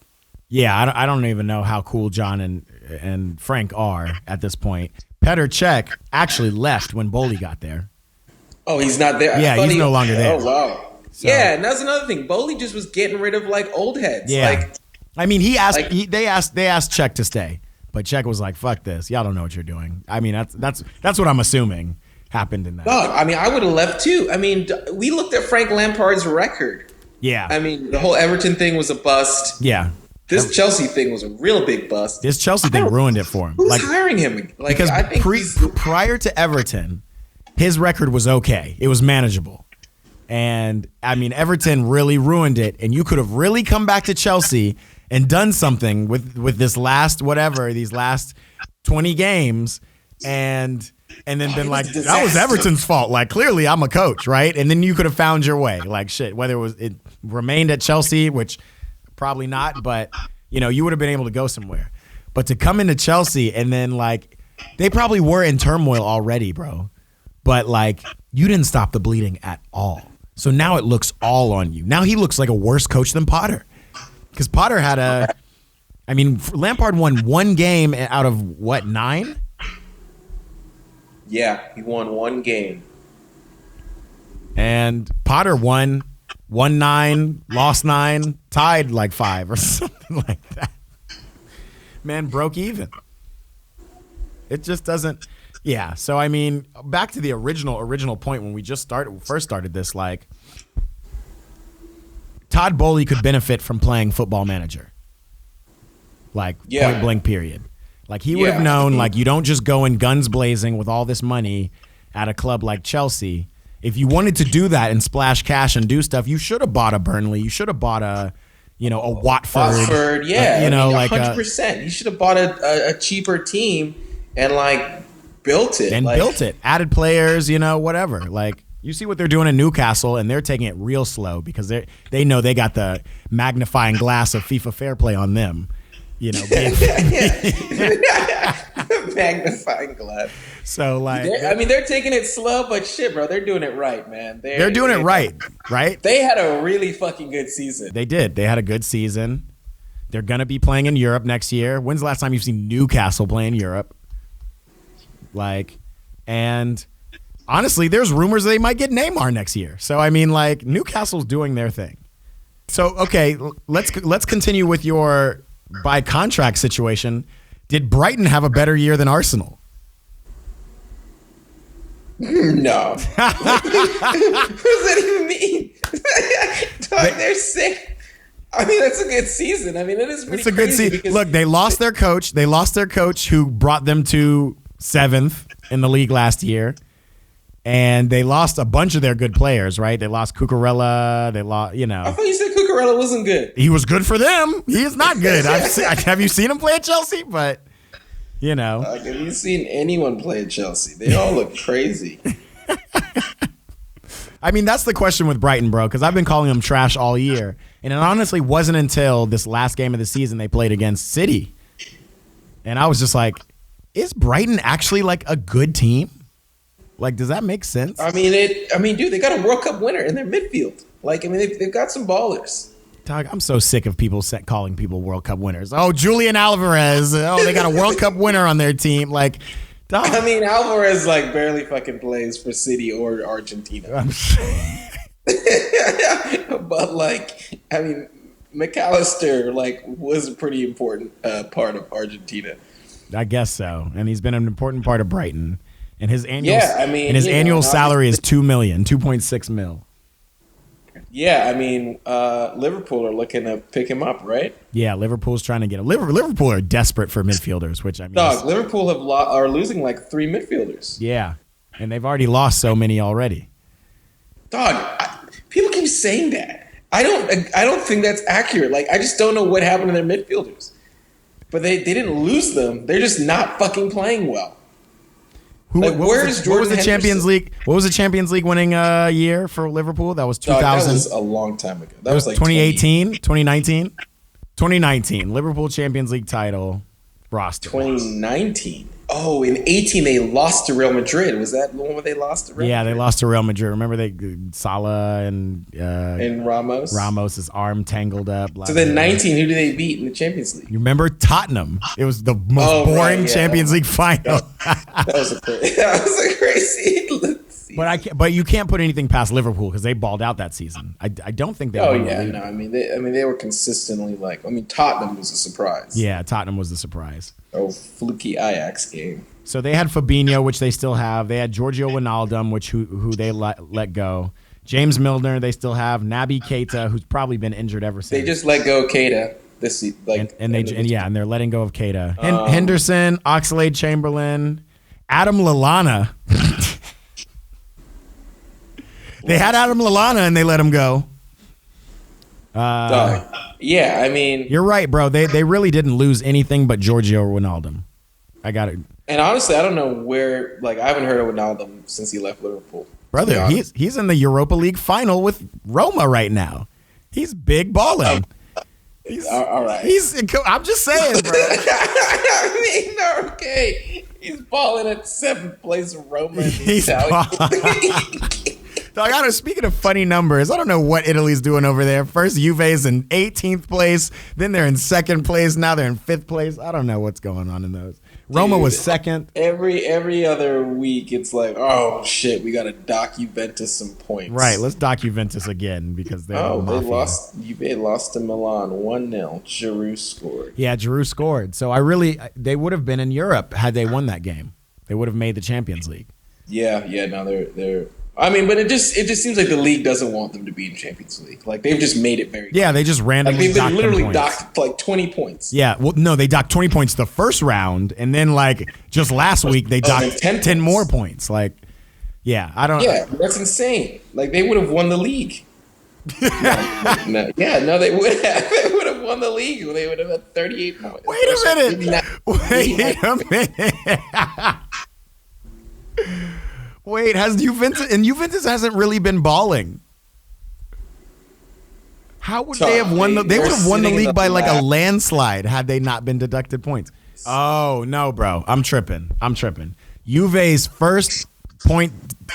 [SPEAKER 1] yeah, I don't even know how cool John and Frank are at this point. Petr Cech actually left when Bowley got there.
[SPEAKER 2] Oh, he's not there?
[SPEAKER 1] Yeah, he's no longer there.
[SPEAKER 2] Oh, wow. So, yeah, and that's another thing. Bowley just was getting rid of old heads.
[SPEAKER 1] Yeah, I mean, they asked Cech to stay, but Cech was like, "Fuck this, y'all don't know what you're doing." I mean, that's what I'm assuming happened in that.
[SPEAKER 2] Dog, I mean, I would have left too. I mean, we looked at Frank Lampard's record.
[SPEAKER 1] Yeah,
[SPEAKER 2] I mean, the whole Everton thing was a bust.
[SPEAKER 1] Yeah,
[SPEAKER 2] this Chelsea thing was a real big bust.
[SPEAKER 1] This Chelsea thing ruined it for him.
[SPEAKER 2] Who's hiring him?
[SPEAKER 1] Because I think prior to Everton, his record was okay. It was manageable. And, I mean, Everton really ruined it, and you could have really come back to Chelsea and done something with this these last 20 games, and then been that was Everton's fault. Clearly I'm a coach, right? And then you could have found your way. Shit, whether it remained at Chelsea, which probably not, but, you would have been able to go somewhere. But to come into Chelsea and then, they probably were in turmoil already, bro. But, you didn't stop the bleeding at all. So now it looks all on you. Now he looks like a worse coach than Potter. Because Potter Lampard won one game out of, 9?
[SPEAKER 2] Yeah, he won one game.
[SPEAKER 1] And Potter won 9, lost 9, tied 5 or something like that. Man broke even. It just doesn't... Yeah, so I mean, back to the original point when we first started this, Todd Bowley could benefit from playing Football Manager. Point blank period. He would have known, you don't just go in guns blazing with all this money at a club like Chelsea. If you wanted to do that and splash cash and do stuff, you should have bought a Burnley. You should have bought a Watford.
[SPEAKER 2] Watford, yeah. 100%. You should have bought a cheaper team and, built it.
[SPEAKER 1] Built it. Added players, whatever. You see what they're doing in Newcastle, and they're taking it real slow because they know they got the magnifying glass of FIFA fair play on them. You know,
[SPEAKER 2] magnifying glass.
[SPEAKER 1] So like,
[SPEAKER 2] they're taking it slow, but shit, bro, they're doing it right, man.
[SPEAKER 1] They're doing it right?
[SPEAKER 2] They had a really fucking good season.
[SPEAKER 1] They did. They had a good season. They're gonna be playing in Europe next year. When's the last time you've seen Newcastle play in Europe? Like, and honestly, there's rumors they might get Neymar next year. So I mean, like, Newcastle's doing their thing. So okay, let's continue with your by contract situation. Did Brighton have a better year than Arsenal?
[SPEAKER 2] No. What does that even mean? Dog, they're sick. I mean, that's a good season. I mean, it is pretty. It's a good season.
[SPEAKER 1] Look, they lost their coach. They lost their coach who brought them to 7th in the league last year. And they lost a bunch of their good players, right? They lost Cucurella. They lost, you know.
[SPEAKER 2] I thought you said Cucurella wasn't good.
[SPEAKER 1] He was good for them. He is not good. Have you seen him play at Chelsea? But, you know.
[SPEAKER 2] Have you seen anyone play at Chelsea? They all look crazy.
[SPEAKER 1] I mean, that's the question with Brighton, bro, because I've been calling them trash all year. And it honestly wasn't until this last game of the season they played against City. And I was just like, is Brighton actually like a good team? Like, does that make sense?
[SPEAKER 2] I mean, dude, they got a World Cup winner in their midfield. Like, I mean, they've got some ballers.
[SPEAKER 1] Dog, I'm so sick of people calling people World Cup winners. Oh, Julian Alvarez. Oh, they got a World Cup winner on their team. Like, dog.
[SPEAKER 2] I mean, Alvarez like barely fucking plays for City or Argentina. But like, I mean, McAllister like was a pretty important part of Argentina.
[SPEAKER 1] I guess so, and he's been an important part of Brighton. And his annual salary is $2.6 million.
[SPEAKER 2] Yeah, I mean, Liverpool are looking to pick him up, right?
[SPEAKER 1] Yeah, Liverpool's trying to get him. Liverpool are desperate for midfielders, which I mean,
[SPEAKER 2] Liverpool are losing like 3 midfielders.
[SPEAKER 1] Yeah, and they've already lost so many already.
[SPEAKER 2] People keep saying that. I don't think that's accurate. Like, I just don't know what happened to their midfielders. But they didn't lose them. They're just not fucking playing well.
[SPEAKER 1] What was the Champions League? What was the Champions League winning year for Liverpool? That was 2000.
[SPEAKER 2] That was a long time ago. That was like
[SPEAKER 1] 2018, 2019, 2019. Liverpool Champions League title roster.
[SPEAKER 2] 2019. Oh, in 18 they lost to Real Madrid. Was that the one where they lost to Real Madrid?
[SPEAKER 1] Yeah, they lost to Real Madrid. Remember
[SPEAKER 2] Salah and Ramos.
[SPEAKER 1] Ramos's arm tangled up.
[SPEAKER 2] So then 19, who did they beat in the Champions League?
[SPEAKER 1] You remember Tottenham? It was the most boring Champions League final.
[SPEAKER 2] That was a crazy.
[SPEAKER 1] But you can't put anything past Liverpool because they balled out that season. I don't think they.
[SPEAKER 2] I mean they were consistently like. I mean, Tottenham was a surprise.
[SPEAKER 1] Yeah, Tottenham was the surprise.
[SPEAKER 2] Oh, fluky Ajax game.
[SPEAKER 1] So they had Fabinho, which they still have. They had Giorgio Wijnaldum, who they let go. James Milner, they still have. Naby Keita, who's probably been injured ever since.
[SPEAKER 2] They just let go of Keita this like.
[SPEAKER 1] And they're letting go of Keita. Henderson, Oxlade-Chamberlain, Adam Lallana. They had Adam Lallana and they let him go.
[SPEAKER 2] Yeah, I mean,
[SPEAKER 1] you're right, bro. They really didn't lose anything but Giorgio Wijnaldum. I got it.
[SPEAKER 2] And honestly, I don't know where. Like, I haven't heard of Wijnaldum since he left Liverpool.
[SPEAKER 1] Brother, he's in the Europa League final with Roma right now. He's big balling.
[SPEAKER 2] All right.
[SPEAKER 1] I'm just saying, bro.
[SPEAKER 2] I mean, okay. He's balling at 7th place in Roma.
[SPEAKER 1] Speaking of funny numbers, I don't know what Italy's doing over there. First, Juve's in 18th place. Then they're in 2nd place. Now they're in 5th place. I don't know what's going on in those. Roma was 2nd.
[SPEAKER 2] Every other week, it's like, oh, shit, we got to dock Juventus some points.
[SPEAKER 1] Right, let's dock Juventus again because they're
[SPEAKER 2] they lost. Juve lost to Milan 1-0. Giroud scored.
[SPEAKER 1] Yeah, Giroud scored. So they would have been in Europe had they won that game. They would have made the Champions League.
[SPEAKER 2] Yeah, no, they're I mean, but it just seems like the league doesn't want them to be in Champions League. Like, they've just made it very clear.
[SPEAKER 1] Yeah, they just randomly
[SPEAKER 2] they've literally docked like 20 points.
[SPEAKER 1] Yeah, well, no, they docked 20 points the first round, and then like just last week they docked 10 more points. Like, yeah, I don't.
[SPEAKER 2] Yeah, that's insane. Like, they would have won the league. They would have. They would have won the league. They would have had 38 points.
[SPEAKER 1] Wait a minute. Wait, has Juventus hasn't really been balling. How would they have won they would have won the league by like a landslide had they not been deducted points. Oh, no, bro. I'm tripping. Juve's first point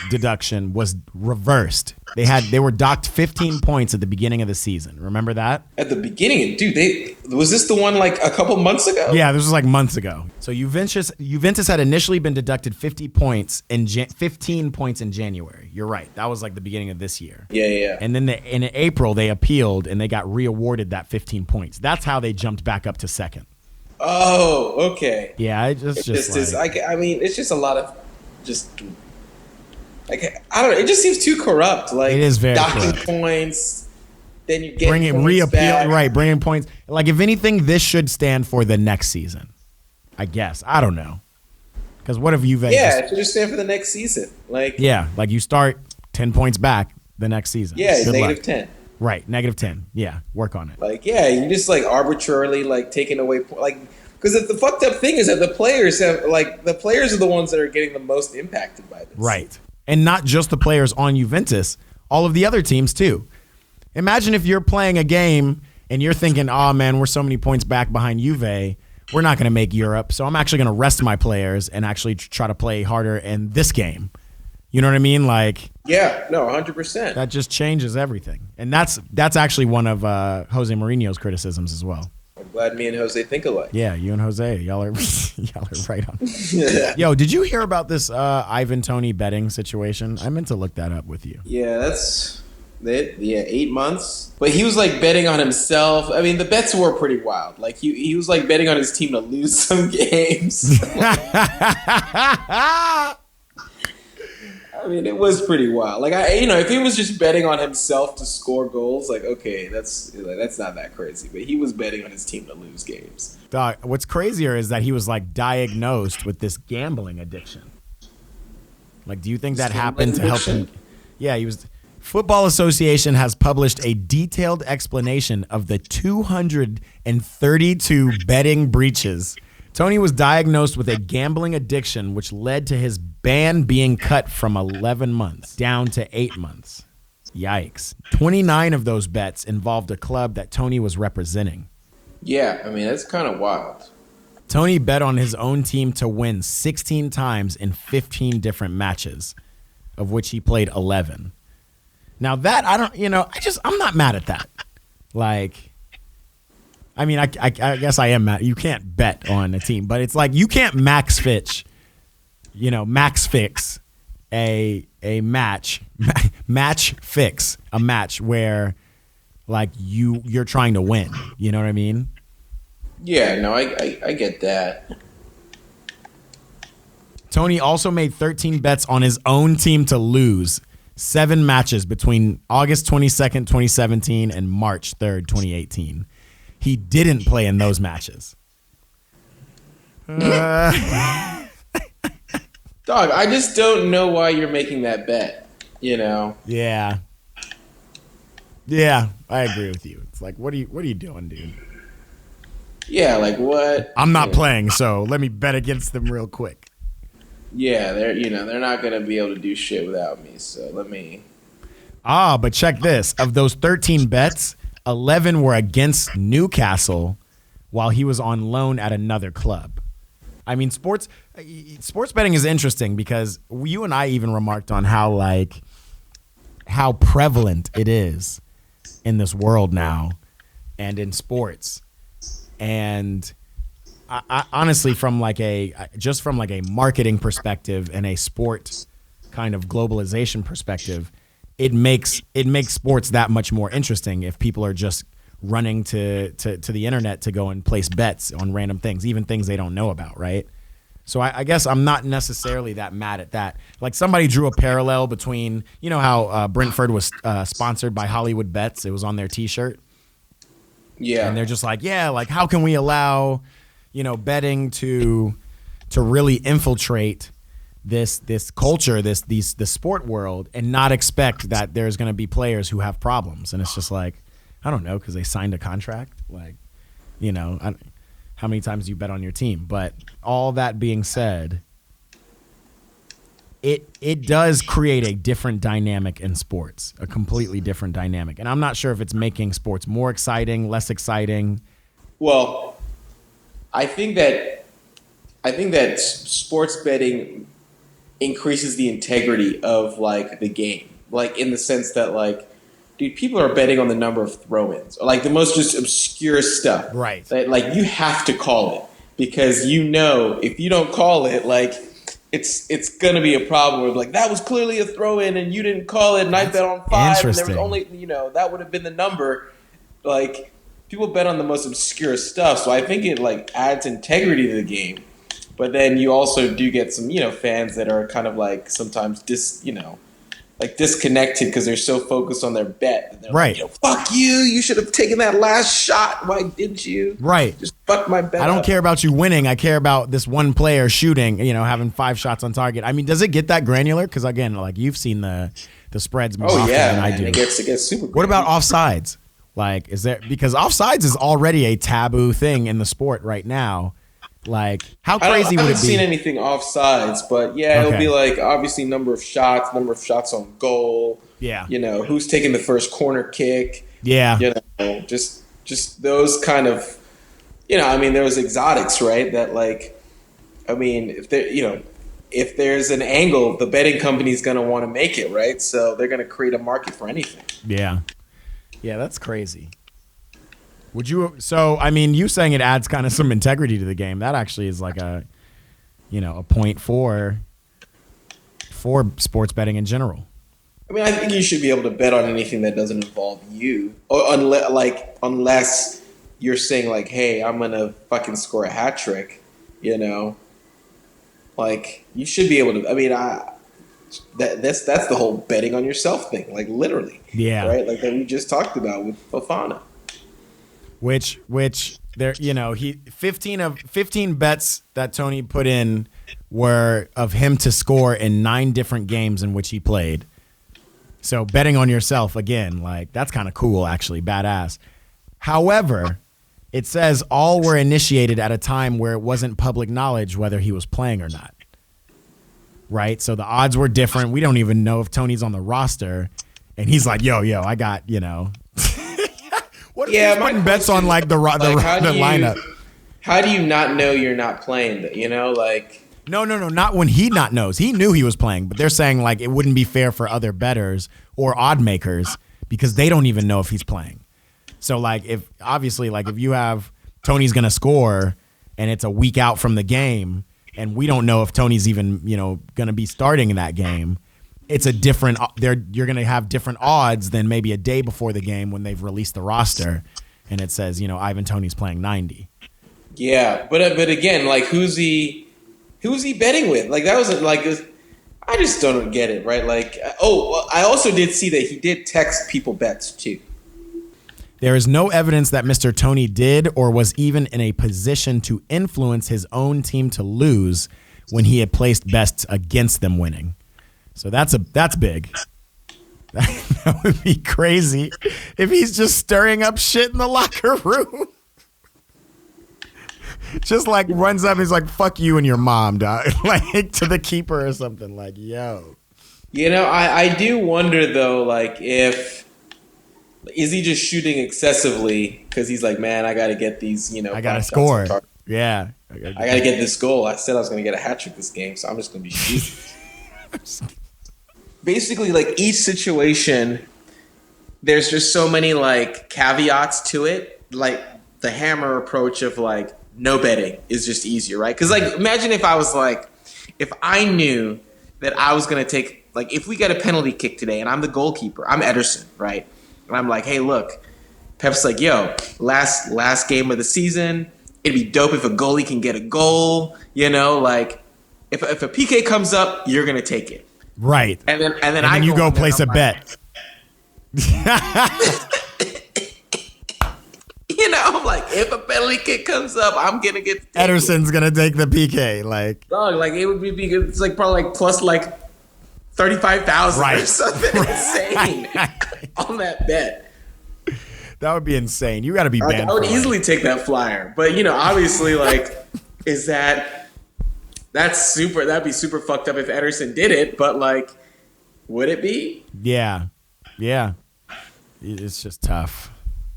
[SPEAKER 1] deduction was reversed. They were docked 15 points at the beginning of the season. Remember that?
[SPEAKER 2] At the beginning, dude, was this the one like a couple months ago?
[SPEAKER 1] Yeah, this was like months ago. So Juventus had initially been deducted 15 points in January. You're right. That was like the beginning of this year.
[SPEAKER 2] Yeah.
[SPEAKER 1] And then in April, they appealed and they got re-awarded that 15 points. That's how they jumped back up to second.
[SPEAKER 2] Oh, okay.
[SPEAKER 1] Yeah, it's
[SPEAKER 2] just a lot of just like I don't know. It just seems too corrupt. Like
[SPEAKER 1] it is very
[SPEAKER 2] docking
[SPEAKER 1] corrupt.
[SPEAKER 2] Points, then you get
[SPEAKER 1] bringing points. Like if anything, this should stand for the next season. I guess I don't know because what if Juve?
[SPEAKER 2] Yeah, it should just stand for the next season. Like
[SPEAKER 1] like you start 10 points back the next season.
[SPEAKER 2] Yeah, negative 10.
[SPEAKER 1] Right, negative 10. Yeah, work on it.
[SPEAKER 2] Like you just like arbitrarily like taking away like. Because the fucked up thing is that the players are the ones that are getting the most impacted by this.
[SPEAKER 1] Right. And not just the players on Juventus, all of the other teams too. Imagine if you're playing a game and you're thinking, oh man, we're so many points back behind Juve, we're not going to make Europe, so I'm actually going to rest my players and actually try to play harder in this game. You know what I mean? Like,
[SPEAKER 2] yeah, no, 100%.
[SPEAKER 1] That just changes everything. And that's actually one of Jose Mourinho's criticisms as well.
[SPEAKER 2] I'm glad me and Jose think alike.
[SPEAKER 1] Yeah, you and Jose, y'all are right on. Yo, did you hear about this Ivan Toney betting situation? I meant to look that up with you.
[SPEAKER 2] Yeah, that's it. Yeah, 8 months. But he was like betting on himself. I mean, the bets were pretty wild. Like he was like betting on his team to lose some games. I mean, it was pretty wild. Like if he was just betting on himself to score goals, like okay, that's not that crazy. But he was betting on his team to lose games.
[SPEAKER 1] Dog, what's crazier is that he was like diagnosed with this gambling addiction. Like, do you think that happened to help him? Yeah, he was. Football Association has published a detailed explanation of the 232 betting breaches. Toney was diagnosed with a gambling addiction, which led to his ban being cut from 11 months down to 8 months. Yikes. 29 of those bets involved a club that Toney was representing.
[SPEAKER 2] Yeah, I mean, that's kind of wild.
[SPEAKER 1] Toney bet on his own team to win 16 times in 15 different matches, of which he played 11. Now that, I'm not mad at that. Like, I mean, I guess I am mad. You can't bet on a team, but it's like you can't max fix a match fix a match where like you're trying to win. You know what I mean?
[SPEAKER 2] Yeah, no, I get that.
[SPEAKER 1] Toney also made 13 bets on his own team to lose 7 matches between August 22nd, 2017 and March 3rd, 2018. He didn't play in those matches.
[SPEAKER 2] Dog, I just don't know why you're making that bet, Yeah.
[SPEAKER 1] Yeah, I agree with you. It's like, what are you doing, dude?
[SPEAKER 2] Yeah, like what?
[SPEAKER 1] I'm not playing, so let me bet against them real quick.
[SPEAKER 2] Yeah, they're not gonna be able to do shit without me. So let me.
[SPEAKER 1] But check this: of those 13 bets, 11 were against Newcastle, while he was on loan at another club. I mean, sports betting is interesting because you and I even remarked on how prevalent it is in this world now, and in sports. And I honestly, from a marketing perspective and a sport kind of globalization perspective, it makes sports that much more interesting if people are just running to the internet to go and place bets on random things, even things they don't know about, right? So I guess I'm not necessarily that mad at that. Like somebody drew a parallel between, how Brentford was sponsored by Hollywood Bets. It was on their T-shirt.
[SPEAKER 2] Yeah.
[SPEAKER 1] And they're just like, yeah, like how can we allow, betting to really infiltrate this culture, the sport world, and not expect that there's going to be players who have problems. And it's just like, I don't know, because they signed a contract. Like, how many times do you bet on your team? But all that being said, it does create a different dynamic in sports, a completely different dynamic. And I'm not sure if it's making sports more exciting, less exciting.
[SPEAKER 2] Well, I think that sports betting increases the integrity of like the game, like in the sense that like, dude, people are betting on the number of throw-ins, or like the most just obscure stuff,
[SPEAKER 1] Right?
[SPEAKER 2] That, like you have to call it because if you don't call it, like it's gonna be a problem. Where like that was clearly a throw-in and you didn't call it, and I bet on 5, and there was only that would have been the number. Like people bet on the most obscure stuff, so I think it like adds integrity to the game. But then you also do get some, fans that are kind of like sometimes disconnected because they're so focused on their bet. That they're
[SPEAKER 1] right.
[SPEAKER 2] Like, fuck you. You should have taken that last shot. Why didn't you?
[SPEAKER 1] Right.
[SPEAKER 2] Just fuck my bet.
[SPEAKER 1] I don't care about you winning. I care about this one player shooting, having 5 shots on target. I mean, does it get that granular? Because again, like you've seen the spreads more often than I do.
[SPEAKER 2] It gets super granular.
[SPEAKER 1] What about offsides? Like, because offsides is already a taboo thing in the sport right now. Like, how crazy would it be? I haven't
[SPEAKER 2] seen anything offsides, but it'll be like obviously number of shots on goal.
[SPEAKER 1] Yeah.
[SPEAKER 2] Who's taking the first corner kick.
[SPEAKER 1] Yeah.
[SPEAKER 2] Just those kind of, those exotics, right? That like, I mean, if there's an angle, the betting company's going to want to make it, right? So they're going to create a market for anything.
[SPEAKER 1] Yeah. Yeah, that's crazy. You saying it adds kind of some integrity to the game. That actually is like a point for sports betting in general.
[SPEAKER 2] I mean, I think you should be able to bet on anything that doesn't involve you, or unless you're saying like, "Hey, I'm gonna fucking score a hat trick," Like you should be able to. I mean, that's the whole betting on yourself thing, like literally.
[SPEAKER 1] Yeah.
[SPEAKER 2] Right, like that we just talked about with Fofana.
[SPEAKER 1] Which there, he 15 bets that Toney put in were of him to score in 9 different games in which he played. So betting on yourself again, like that's kind of cool, actually, badass. However, it says all were initiated at a time where it wasn't public knowledge whether he was playing or not. Right, so the odds were different. We don't even know if Toney's on the roster, and he's like, "Yo, I got What if he's putting bets on like the lineup?
[SPEAKER 2] How do you not know you're not playing? Like
[SPEAKER 1] no, not when he not knows. He knew he was playing, but they're saying like it wouldn't be fair for other bettors or odd makers because they don't even know if he's playing. So like if you have Toney's gonna score and it's a week out from the game and we don't know if Toney's even gonna be starting in that game. It's a different. You're going to have different odds than maybe a day before the game when they've released the roster, and it says Ivan Toney's playing 90.
[SPEAKER 2] Yeah, but again, like who's he betting with? Like that wasn't like I just don't get it, right? Like I also did see that he did text people bets too.
[SPEAKER 1] There is no evidence that Mr. Toney did or was even in a position to influence his own team to lose when he had placed bets against them winning. So that's big. That would be crazy if he's just stirring up shit in the locker room. Just like runs up, he's like, "Fuck you and your mom, dog." Like to the keeper or something. Like, yo.
[SPEAKER 2] I do wonder though, like is he just shooting excessively because he's like, man, I got to get these,
[SPEAKER 1] I got to score. Yeah.
[SPEAKER 2] I got to get this goal. I said I was going to get a hat trick this game, so I'm just going to be shooting. Basically, like each situation, there's just so many like caveats to it. Like the hammer approach of like no betting is just easier, right? Because like imagine if I knew that I was gonna take like if we get a penalty kick today and I'm the goalkeeper, I'm Ederson, right? And I'm like, hey, look, Pep's like, yo, last game of the season, it'd be dope if a goalie can get a goal, like if a PK comes up, you're gonna take it.
[SPEAKER 1] Right.
[SPEAKER 2] And then
[SPEAKER 1] you go place a bet.
[SPEAKER 2] I'm like, if a penalty kick comes up, I'm gonna get
[SPEAKER 1] Ederson's gonna take the PK. Like
[SPEAKER 2] dog, like it would be it's like probably like plus like 35,000 or something insane on that bet.
[SPEAKER 1] That would be insane. You got to be banned.
[SPEAKER 2] I would easily take that flyer, but obviously, like, is that That'd be super fucked up if Ederson did it, but like, would it be?
[SPEAKER 1] Yeah. Yeah. It's just tough.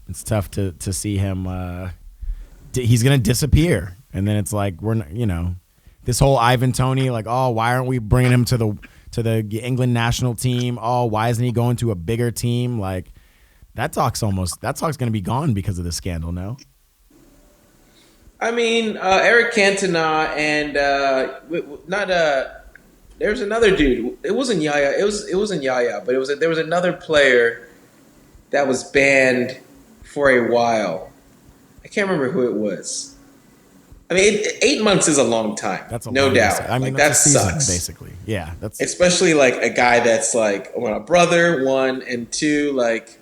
[SPEAKER 1] It's tough to see him. He's going to disappear. And then it's like, we're not, this whole Ivan Toney, like, oh, why aren't we bringing him to the England national team? Oh, why isn't he going to a bigger team? Like, that talk's going to be gone because of the scandal, no?
[SPEAKER 2] I mean, Eric Cantona and there's another dude. It wasn't Yaya. It wasn't Yaya, but there was another player that was banned for a while. I can't remember who it was. I mean, 8 months is a long time. That's no doubt.
[SPEAKER 1] I mean,
[SPEAKER 2] like, that
[SPEAKER 1] season,
[SPEAKER 2] sucks.
[SPEAKER 1] Basically. Yeah, that's
[SPEAKER 2] especially like a guy that's like a brother, one, and two, like,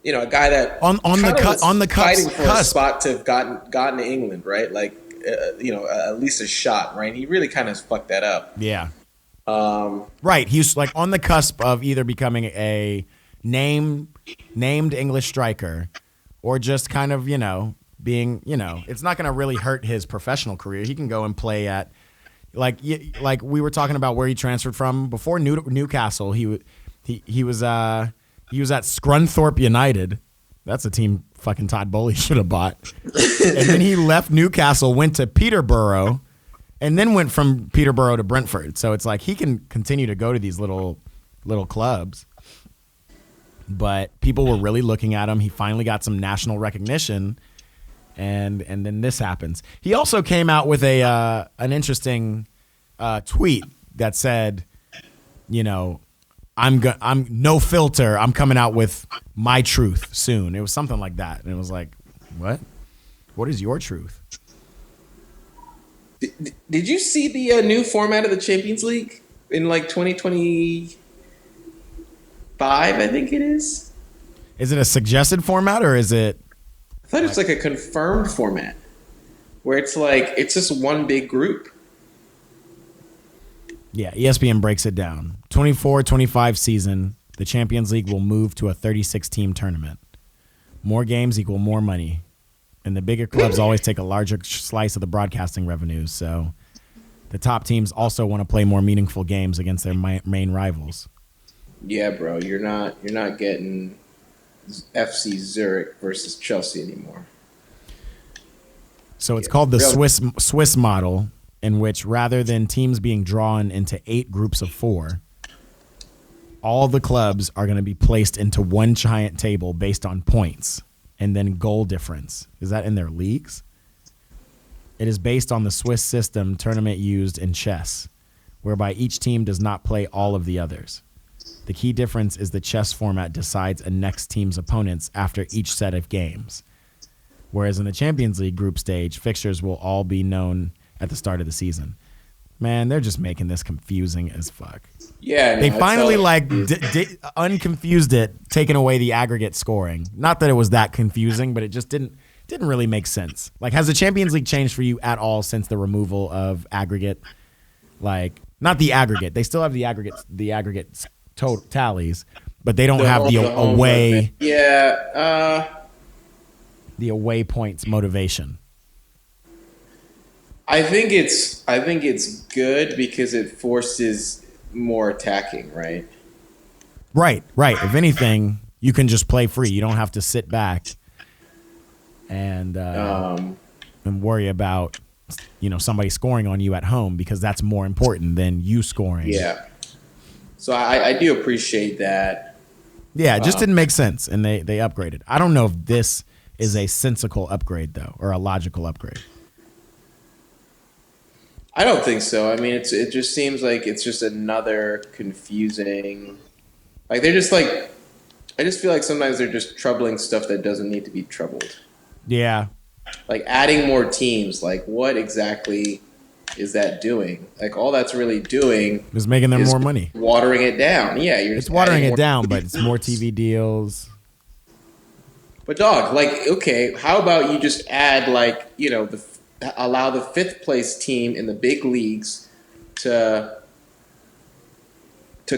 [SPEAKER 2] a guy that
[SPEAKER 1] on the
[SPEAKER 2] fighting for
[SPEAKER 1] cusp.
[SPEAKER 2] a spot to have gotten to England, right? Like, at least a shot, right? He really kind of fucked that up.
[SPEAKER 1] Yeah. Right. He's like on the cusp of either becoming a named English striker or just kind of, being, it's not going to really hurt his professional career. He can go and play at like we were talking about where he transferred from before Newcastle. He was at Scunthorpe United. That's a team fucking Todd Bowley should have bought. And then he left Newcastle, went to Peterborough, and then went from Peterborough to Brentford. So it's like he can continue to go to these little clubs. But people were really looking at him. He finally got some national recognition, and then this happens. He also came out with an interesting tweet that said, I'm no filter. I'm coming out with my truth soon. It was something like that, and it was like, what? What is your truth?
[SPEAKER 2] Did you see the new format of the Champions League in like 2025? I think it is.
[SPEAKER 1] Is it a suggested format or is it?
[SPEAKER 2] I thought it was like a confirmed format where it's just one big group.
[SPEAKER 1] Yeah, ESPN breaks it down. 24-25 season, the Champions League will move to a 36-team tournament. More games equal more money. And the bigger clubs always take a larger slice of the broadcasting revenues. So the top teams also want to play more meaningful games against their main rivals.
[SPEAKER 2] Yeah, bro, you're not getting FC Zurich versus Chelsea anymore.
[SPEAKER 1] So it's called the Swiss model, in which rather than teams being drawn into 8 groups of 4, all the clubs are going to be placed into one giant table based on points and then goal difference. Is that in their leagues? It is based on the Swiss system tournament used in chess, whereby each team does not play all of the others. The key difference is the chess format decides a next team's opponents after each set of games, whereas in the Champions League group stage, fixtures will all be known at the start of the season. Man, they're just making this confusing as fuck.
[SPEAKER 2] Yeah,
[SPEAKER 1] they finally unconfused it, taking away the aggregate scoring. Not that it was that confusing, but it just didn't really make sense. Like, has the Champions League changed for you at all since the removal of aggregate? Like, not the aggregate. They still have the aggregate tallies, but they don't have the away.
[SPEAKER 2] Yeah,
[SPEAKER 1] the away points motivation.
[SPEAKER 2] I think it's good because it forces more attacking, right?
[SPEAKER 1] Right. If anything, you can just play free. You don't have to sit back and worry about somebody scoring on you at home, because that's more important than you scoring.
[SPEAKER 2] Yeah. So I do appreciate that.
[SPEAKER 1] Yeah, it just didn't make sense, and they upgraded. I don't know if this is a sensical upgrade though, or a logical upgrade.
[SPEAKER 2] I don't think so. I mean, it just seems like it's just another confusing. Like, they're just like, I just feel like sometimes they're just troubling stuff that doesn't need to be troubled.
[SPEAKER 1] Yeah.
[SPEAKER 2] Like, adding more teams, like, what exactly is that doing? Like, all that's really doing
[SPEAKER 1] is making them more money.
[SPEAKER 2] Watering it down. Yeah, you're just
[SPEAKER 1] watering it down, but it's more TV deals.
[SPEAKER 2] But dog, like, okay, how about you just add, like, allow the 5th place team in the big leagues to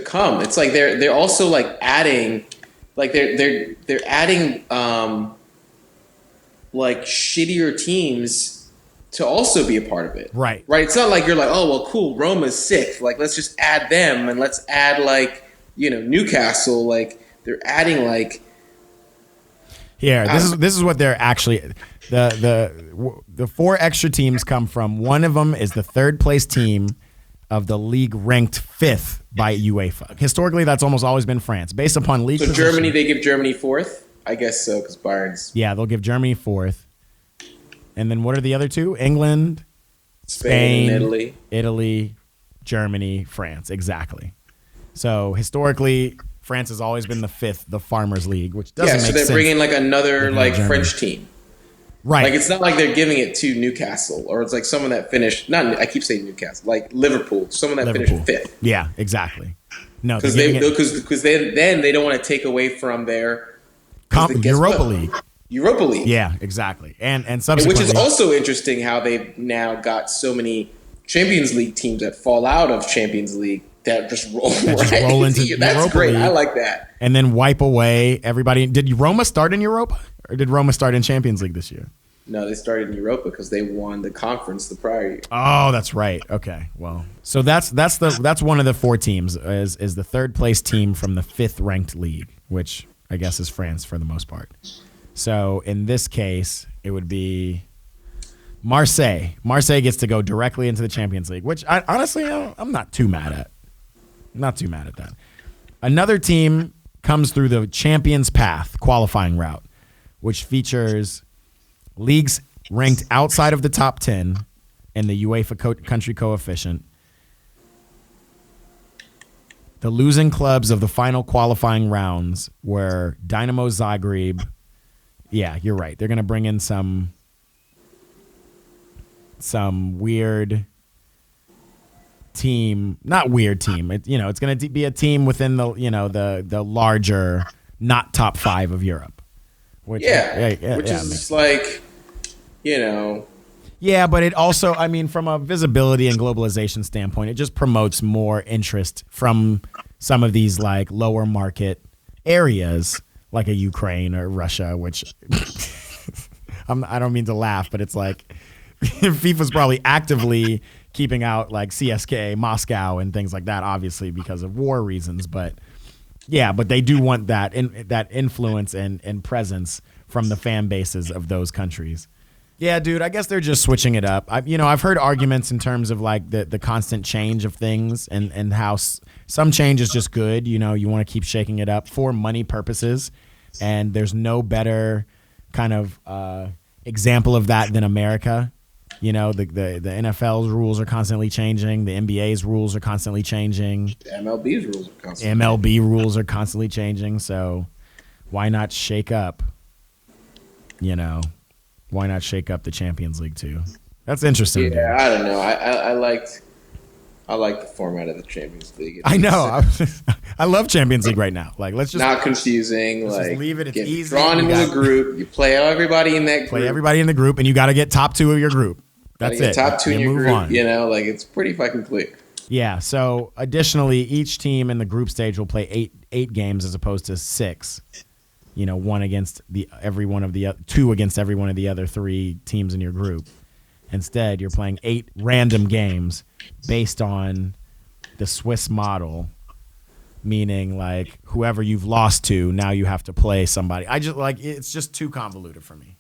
[SPEAKER 2] come. It's like they're also like adding, like they're adding like shittier teams to also be a part of it.
[SPEAKER 1] Right.
[SPEAKER 2] Right. It's not like you're like, oh, well, cool, Roma's sixth. Like, let's just add them and let's add like, Newcastle. Like, they're adding like.
[SPEAKER 1] Here, this is what they're actually the 4 extra teams come from. One of them is the 3rd place team of the league ranked 5th by UEFA. Historically, that's almost always been France. Based upon league position,
[SPEAKER 2] Germany, they give Germany 4th? I guess so, because Bayern's.
[SPEAKER 1] Yeah, they'll give Germany 4th. And then what are the other 2? England,
[SPEAKER 2] Spain, and
[SPEAKER 1] Italy, Germany, France. Exactly. So historically, France has always been the 5th, the Farmers League, which doesn't make sense.
[SPEAKER 2] So they're bringing like another like French team.
[SPEAKER 1] Right.
[SPEAKER 2] Like, it's not like they're giving it to Newcastle, or it's like someone that finished, I keep saying Newcastle, like Liverpool, someone that finished 5th.
[SPEAKER 1] Yeah, exactly. No,
[SPEAKER 2] because they don't want to take away from their
[SPEAKER 1] Europa League.
[SPEAKER 2] Europa League.
[SPEAKER 1] Yeah, exactly. And subsequently,
[SPEAKER 2] which is also interesting how they've now got so many Champions League teams that fall out of Champions League that just roll into That's Europa great. League. I like that.
[SPEAKER 1] And then wipe away everybody. Did Roma start in Europa? Or did Roma start in Champions League this year?
[SPEAKER 2] No, they started in Europa because they won the conference the prior year.
[SPEAKER 1] Oh, that's right. Okay, well, so that's one of the 4 teams is the 3rd place team from the 5th ranked league, which I guess is France for the most part. So in this case, it would be Marseille. Marseille gets to go directly into the Champions League, which I'm not too mad at. Not too mad at that. Another team comes through the Champions Path qualifying route, which features leagues ranked outside of the top 10 in the UEFA country coefficient. The losing clubs of the final qualifying rounds were Dynamo Zagreb. Yeah, you're right. They're going to bring in some weird team, not weird team. It's going to be a team within the larger, not top 5 of Europe. Which
[SPEAKER 2] is like,
[SPEAKER 1] Yeah, but it also, from a visibility and globalization standpoint, it just promotes more interest from some of these like lower market areas, like a Ukraine or Russia, which I don't mean to laugh, but it's like FIFA's probably actively keeping out like CSKA, Moscow, and things like that, obviously because of war reasons. But yeah, but they do want that influence and presence from the fan bases of those countries. Yeah, dude, I guess they're just switching it up. I've heard arguments in terms of like the constant change of things and how some change is just good. You want to keep shaking it up for money purposes. And there's no better kind of example of that than America. The NFL's rules are constantly changing. The NBA's rules are constantly changing.
[SPEAKER 2] The MLB's rules are constantly
[SPEAKER 1] MLB rules are constantly changing. So why not shake up, why not shake up the Champions League too? That's interesting.
[SPEAKER 2] Yeah,
[SPEAKER 1] dude.
[SPEAKER 2] I don't know. I like the format of the Champions League.
[SPEAKER 1] I know. I love Champions League right now. Like, let's just
[SPEAKER 2] not confusing.
[SPEAKER 1] Let's
[SPEAKER 2] like,
[SPEAKER 1] just leave it. It's easy.
[SPEAKER 2] Drawn into a group. You play everybody in that group.
[SPEAKER 1] Play everybody in the group, and you got to get top 2 of your group. That's it.
[SPEAKER 2] Top 2 in your group.
[SPEAKER 1] On.
[SPEAKER 2] It's pretty fucking clear.
[SPEAKER 1] Yeah. So additionally, each team in the group stage will play eight games as opposed to 6. 1 against every one of the 2 against every one of the other 3 teams in your group. Instead, you're playing 8 random games based on the Swiss model, meaning like whoever you've lost to, now you have to play somebody. It's just too convoluted for me,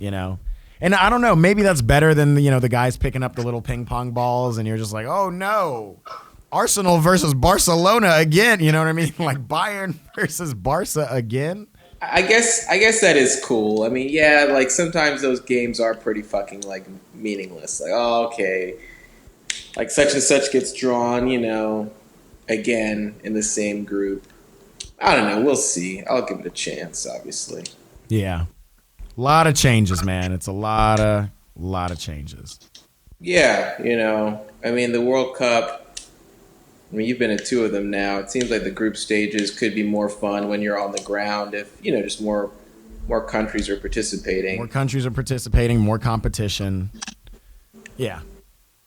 [SPEAKER 1] And I don't know, maybe that's better than the guys picking up the little ping pong balls and you're just like, oh no, Arsenal versus Barcelona again. You know what I mean? Like Bayern versus Barca again.
[SPEAKER 2] I guess that is cool. Like sometimes those games are pretty fucking like meaningless. Like, oh, okay, like such and such gets drawn, again in the same group. I don't know. We'll see. I'll give it a chance, obviously.
[SPEAKER 1] Yeah, a lot of changes, man. It's a lot of changes.
[SPEAKER 2] Yeah, the World Cup. You've been at 2 of them now. It seems like the group stages could be more fun when you're on the ground if, just more countries are participating.
[SPEAKER 1] More countries are participating, more competition. Yeah.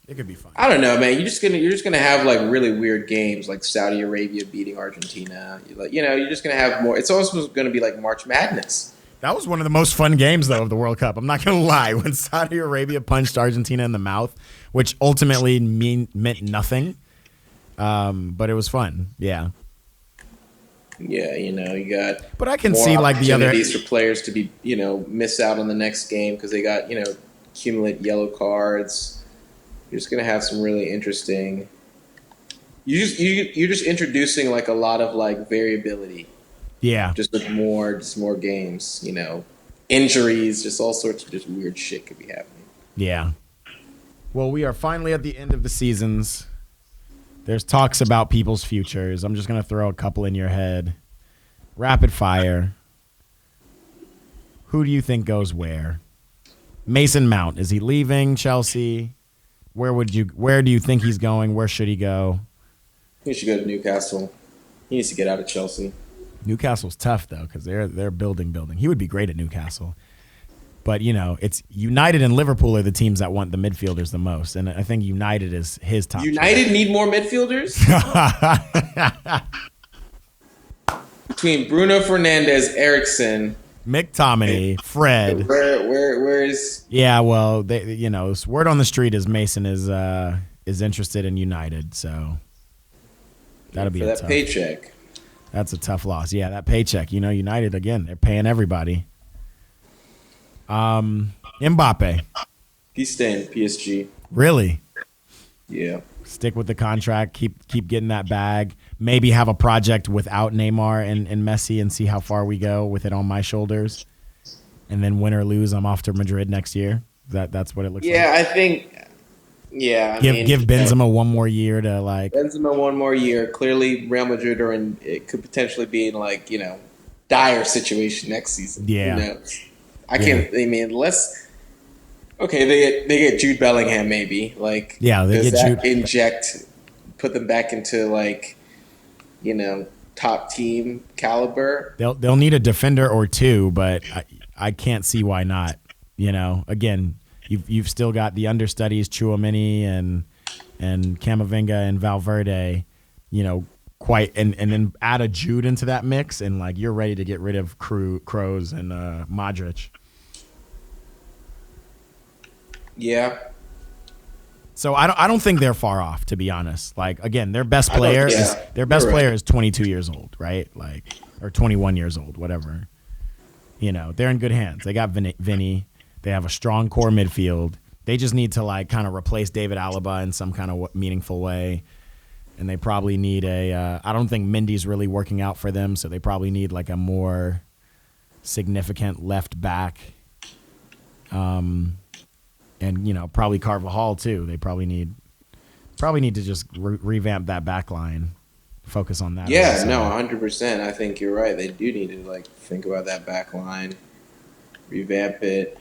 [SPEAKER 1] It could be fun.
[SPEAKER 2] I don't know, man. You're just gonna have like really weird games like Saudi Arabia beating Argentina. You're just gonna have more. It's also gonna be like March Madness.
[SPEAKER 1] That was one of the most fun games, though, of the World Cup. I'm not going to lie. When Saudi Arabia punched Argentina in the mouth, which ultimately meant nothing, but it was fun. Yeah.
[SPEAKER 2] Yeah, you got.
[SPEAKER 1] But I can see like the other
[SPEAKER 2] opportunities for players to be, miss out on the next game because they got, accumulate yellow cards. You're just gonna have some really interesting. You're just introducing like a lot of like variability.
[SPEAKER 1] Yeah.
[SPEAKER 2] Just with more games, injuries, just all sorts of just weird shit could be happening.
[SPEAKER 1] Yeah. Well, we are finally at the end of the seasons. There's talks about people's futures. I'm just going to throw a couple in your head. Rapid fire. Who do you think goes where? Mason Mount, is he leaving Chelsea? Where do you think he's going? Where should he go?
[SPEAKER 2] He should go to Newcastle. He needs to get out of Chelsea.
[SPEAKER 1] Newcastle's tough though because they're building. He would be great at Newcastle. But, it's United and Liverpool are the teams that want the midfielders the most. And I think United is his top
[SPEAKER 2] United
[SPEAKER 1] choice.
[SPEAKER 2] Need more midfielders? Between Bruno Fernandes, Eriksson,
[SPEAKER 1] McTominay, Fred.
[SPEAKER 2] Where is...
[SPEAKER 1] Yeah, well, word on the street is Mason is interested in United. So that'll be
[SPEAKER 2] for that paycheck.
[SPEAKER 1] That's a tough loss. Yeah, that paycheck. United, again, they're paying everybody. Mbappe.
[SPEAKER 2] He's staying PSG.
[SPEAKER 1] Really?
[SPEAKER 2] Yeah.
[SPEAKER 1] Stick with the contract. Keep getting that bag. Maybe have a project without Neymar and Messi and see how far we go with it on my shoulders. And then win or lose, I'm off to Madrid next year. That's what it looks like.
[SPEAKER 2] Yeah, I think. Yeah,
[SPEAKER 1] give Benzema one more year to like.
[SPEAKER 2] Benzema one more year. Clearly, Real Madrid are in. It could potentially be in like dire situation next season.
[SPEAKER 1] Yeah.
[SPEAKER 2] Who knows? I can't. I mean, unless. Okay, they get Jude Bellingham maybe. Like,
[SPEAKER 1] yeah, they
[SPEAKER 2] does
[SPEAKER 1] get
[SPEAKER 2] that inject, put them back into like, top team caliber.
[SPEAKER 1] They'll need a defender or two, but I can't see why not. Again, you've still got the understudies Chouameni and Camavinga and Valverde. Quite and then add a Jude into that mix, and like you're ready to get rid of Kroos and Modric.
[SPEAKER 2] Yeah.
[SPEAKER 1] So I don't think they're far off, to be honest. Like again, their best player is 22 years old, right? Like or 21 years old, whatever. They're in good hands. They got Vinny. They have a strong core midfield. They just need to like kind of replace David Alaba in some kind of meaningful way. And they probably need I don't think Mendy's really working out for them, so they probably need like a more significant left back. And probably Carvajal too. They probably need to just revamp that back line, focus on that.
[SPEAKER 2] Yeah, no, 100%. I think you're right. They do need to like think about that back line, revamp it.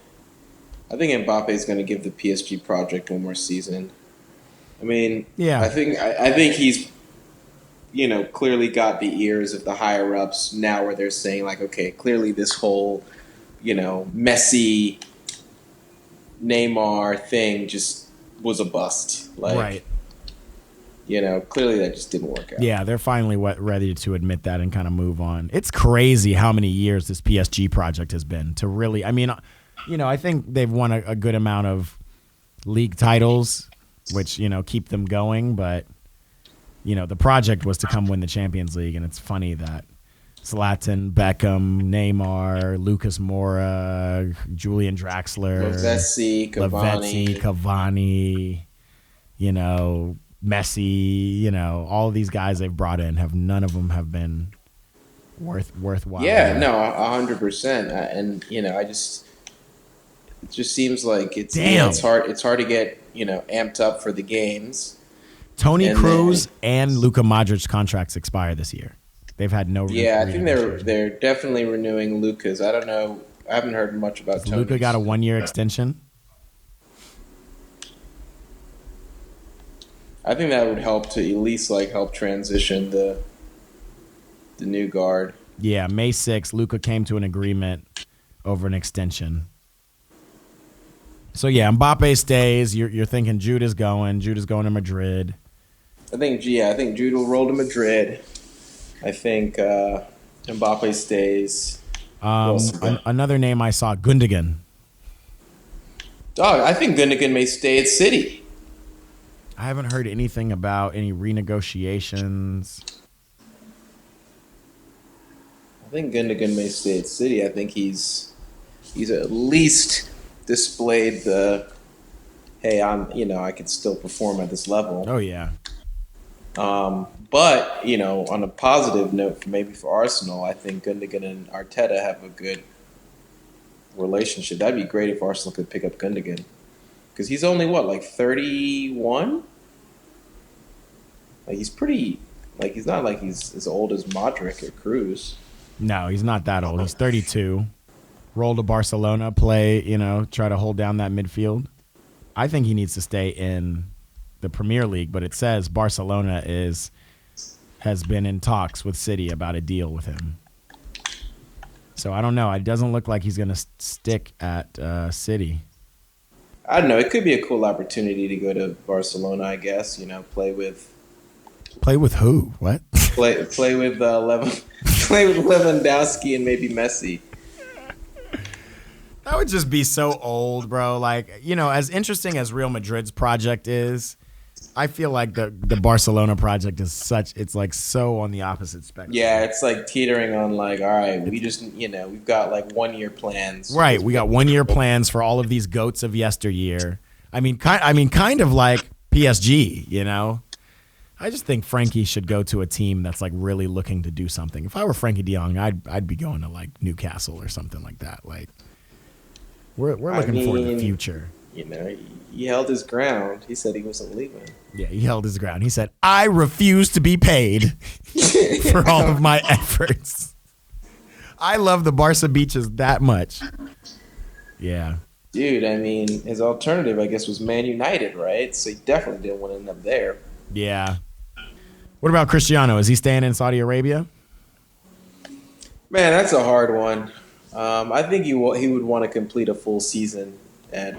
[SPEAKER 2] I think Mbappe is going to give the PSG project one more season. I mean,
[SPEAKER 1] yeah.
[SPEAKER 2] I think he's, clearly got the ears of the higher ups now, where they're saying like, okay, clearly this whole, Messi, Neymar thing just was a bust. Like,
[SPEAKER 1] right.
[SPEAKER 2] Clearly that just didn't work out.
[SPEAKER 1] Yeah, they're finally ready to admit that and kind of move on. It's crazy how many years this PSG project has been to really. I mean, I think they've won a good amount of league titles, which keep them going, but the project was to come win the Champions League, and it's funny that Zlatan, Beckham, Neymar, Lucas Moura, Julian Draxler, Cavani, Messi, all of these guys they've brought in none of them have been worthwhile.
[SPEAKER 2] Yeah, no, 100%, and it just seems like it's hard. It's hard to get amped up for the games.
[SPEAKER 1] Tony Kroos and Luka Modric contracts expire this year. They've had no.
[SPEAKER 2] Yeah, I think they're definitely renewing Luka's. I don't know. I haven't heard much about Tony.
[SPEAKER 1] Luka got a 1-year extension.
[SPEAKER 2] I think that would help to at least help transition the new guard.
[SPEAKER 1] Yeah, May 6th, Luka came to an agreement over an extension. So yeah, Mbappe stays. You're thinking Jude is going. Jude is going to Madrid.
[SPEAKER 2] I think Jude will roll to Madrid. I think Mbappe stays.
[SPEAKER 1] Another name I saw, Gundogan.
[SPEAKER 2] Dog, I think Gundogan may stay at City.
[SPEAKER 1] I haven't heard anything about any renegotiations.
[SPEAKER 2] I think Gundogan may stay at City. I think he's at least displayed the, hey, I can still perform at this level.
[SPEAKER 1] Oh yeah.
[SPEAKER 2] But on a positive note, maybe for Arsenal, I think Gundogan and Arteta have a good relationship. That'd be great if Arsenal could pick up Gundogan, because he's only like 31. Like he's pretty. Like he's not like he's as old as Modric or Cruz.
[SPEAKER 1] No, he's not that old. He's 32. Roll to Barcelona, play. Try to hold down that midfield. I think he needs to stay in the Premier League, but it says Barcelona has been in talks with City about a deal with him. So I don't know. It doesn't look like he's going to stick at City.
[SPEAKER 2] I don't know. It could be a cool opportunity to go to Barcelona, I guess. Play with
[SPEAKER 1] who? What?
[SPEAKER 2] Play with play with Lewandowski and maybe Messi.
[SPEAKER 1] That would just be so old, bro. Like, as interesting as Real Madrid's project is, I feel like the Barcelona project is it's like so on the opposite spectrum.
[SPEAKER 2] Yeah, it's like teetering on like, all right, we just, we've got like 1 year plans.
[SPEAKER 1] Right, we got 1 year plans for all of these goats of yesteryear. I mean, kind of like PSG, I just think Frankie should go to a team that's like really looking to do something. If I were Frankie De Jong, I'd be going to like Newcastle or something like that. Like, we're looking for the future.
[SPEAKER 2] He held his ground. He said he wasn't leaving.
[SPEAKER 1] Yeah, he held his ground. He said, I refuse to be paid for all of my efforts. I love the Barca beaches that much. Yeah.
[SPEAKER 2] Dude, I mean, his alternative, I guess, was Man United, right? So he definitely didn't want to end up there.
[SPEAKER 1] Yeah. What about Cristiano? Is he staying in Saudi Arabia?
[SPEAKER 2] Man, that's a hard one. I think he would want to complete a full season in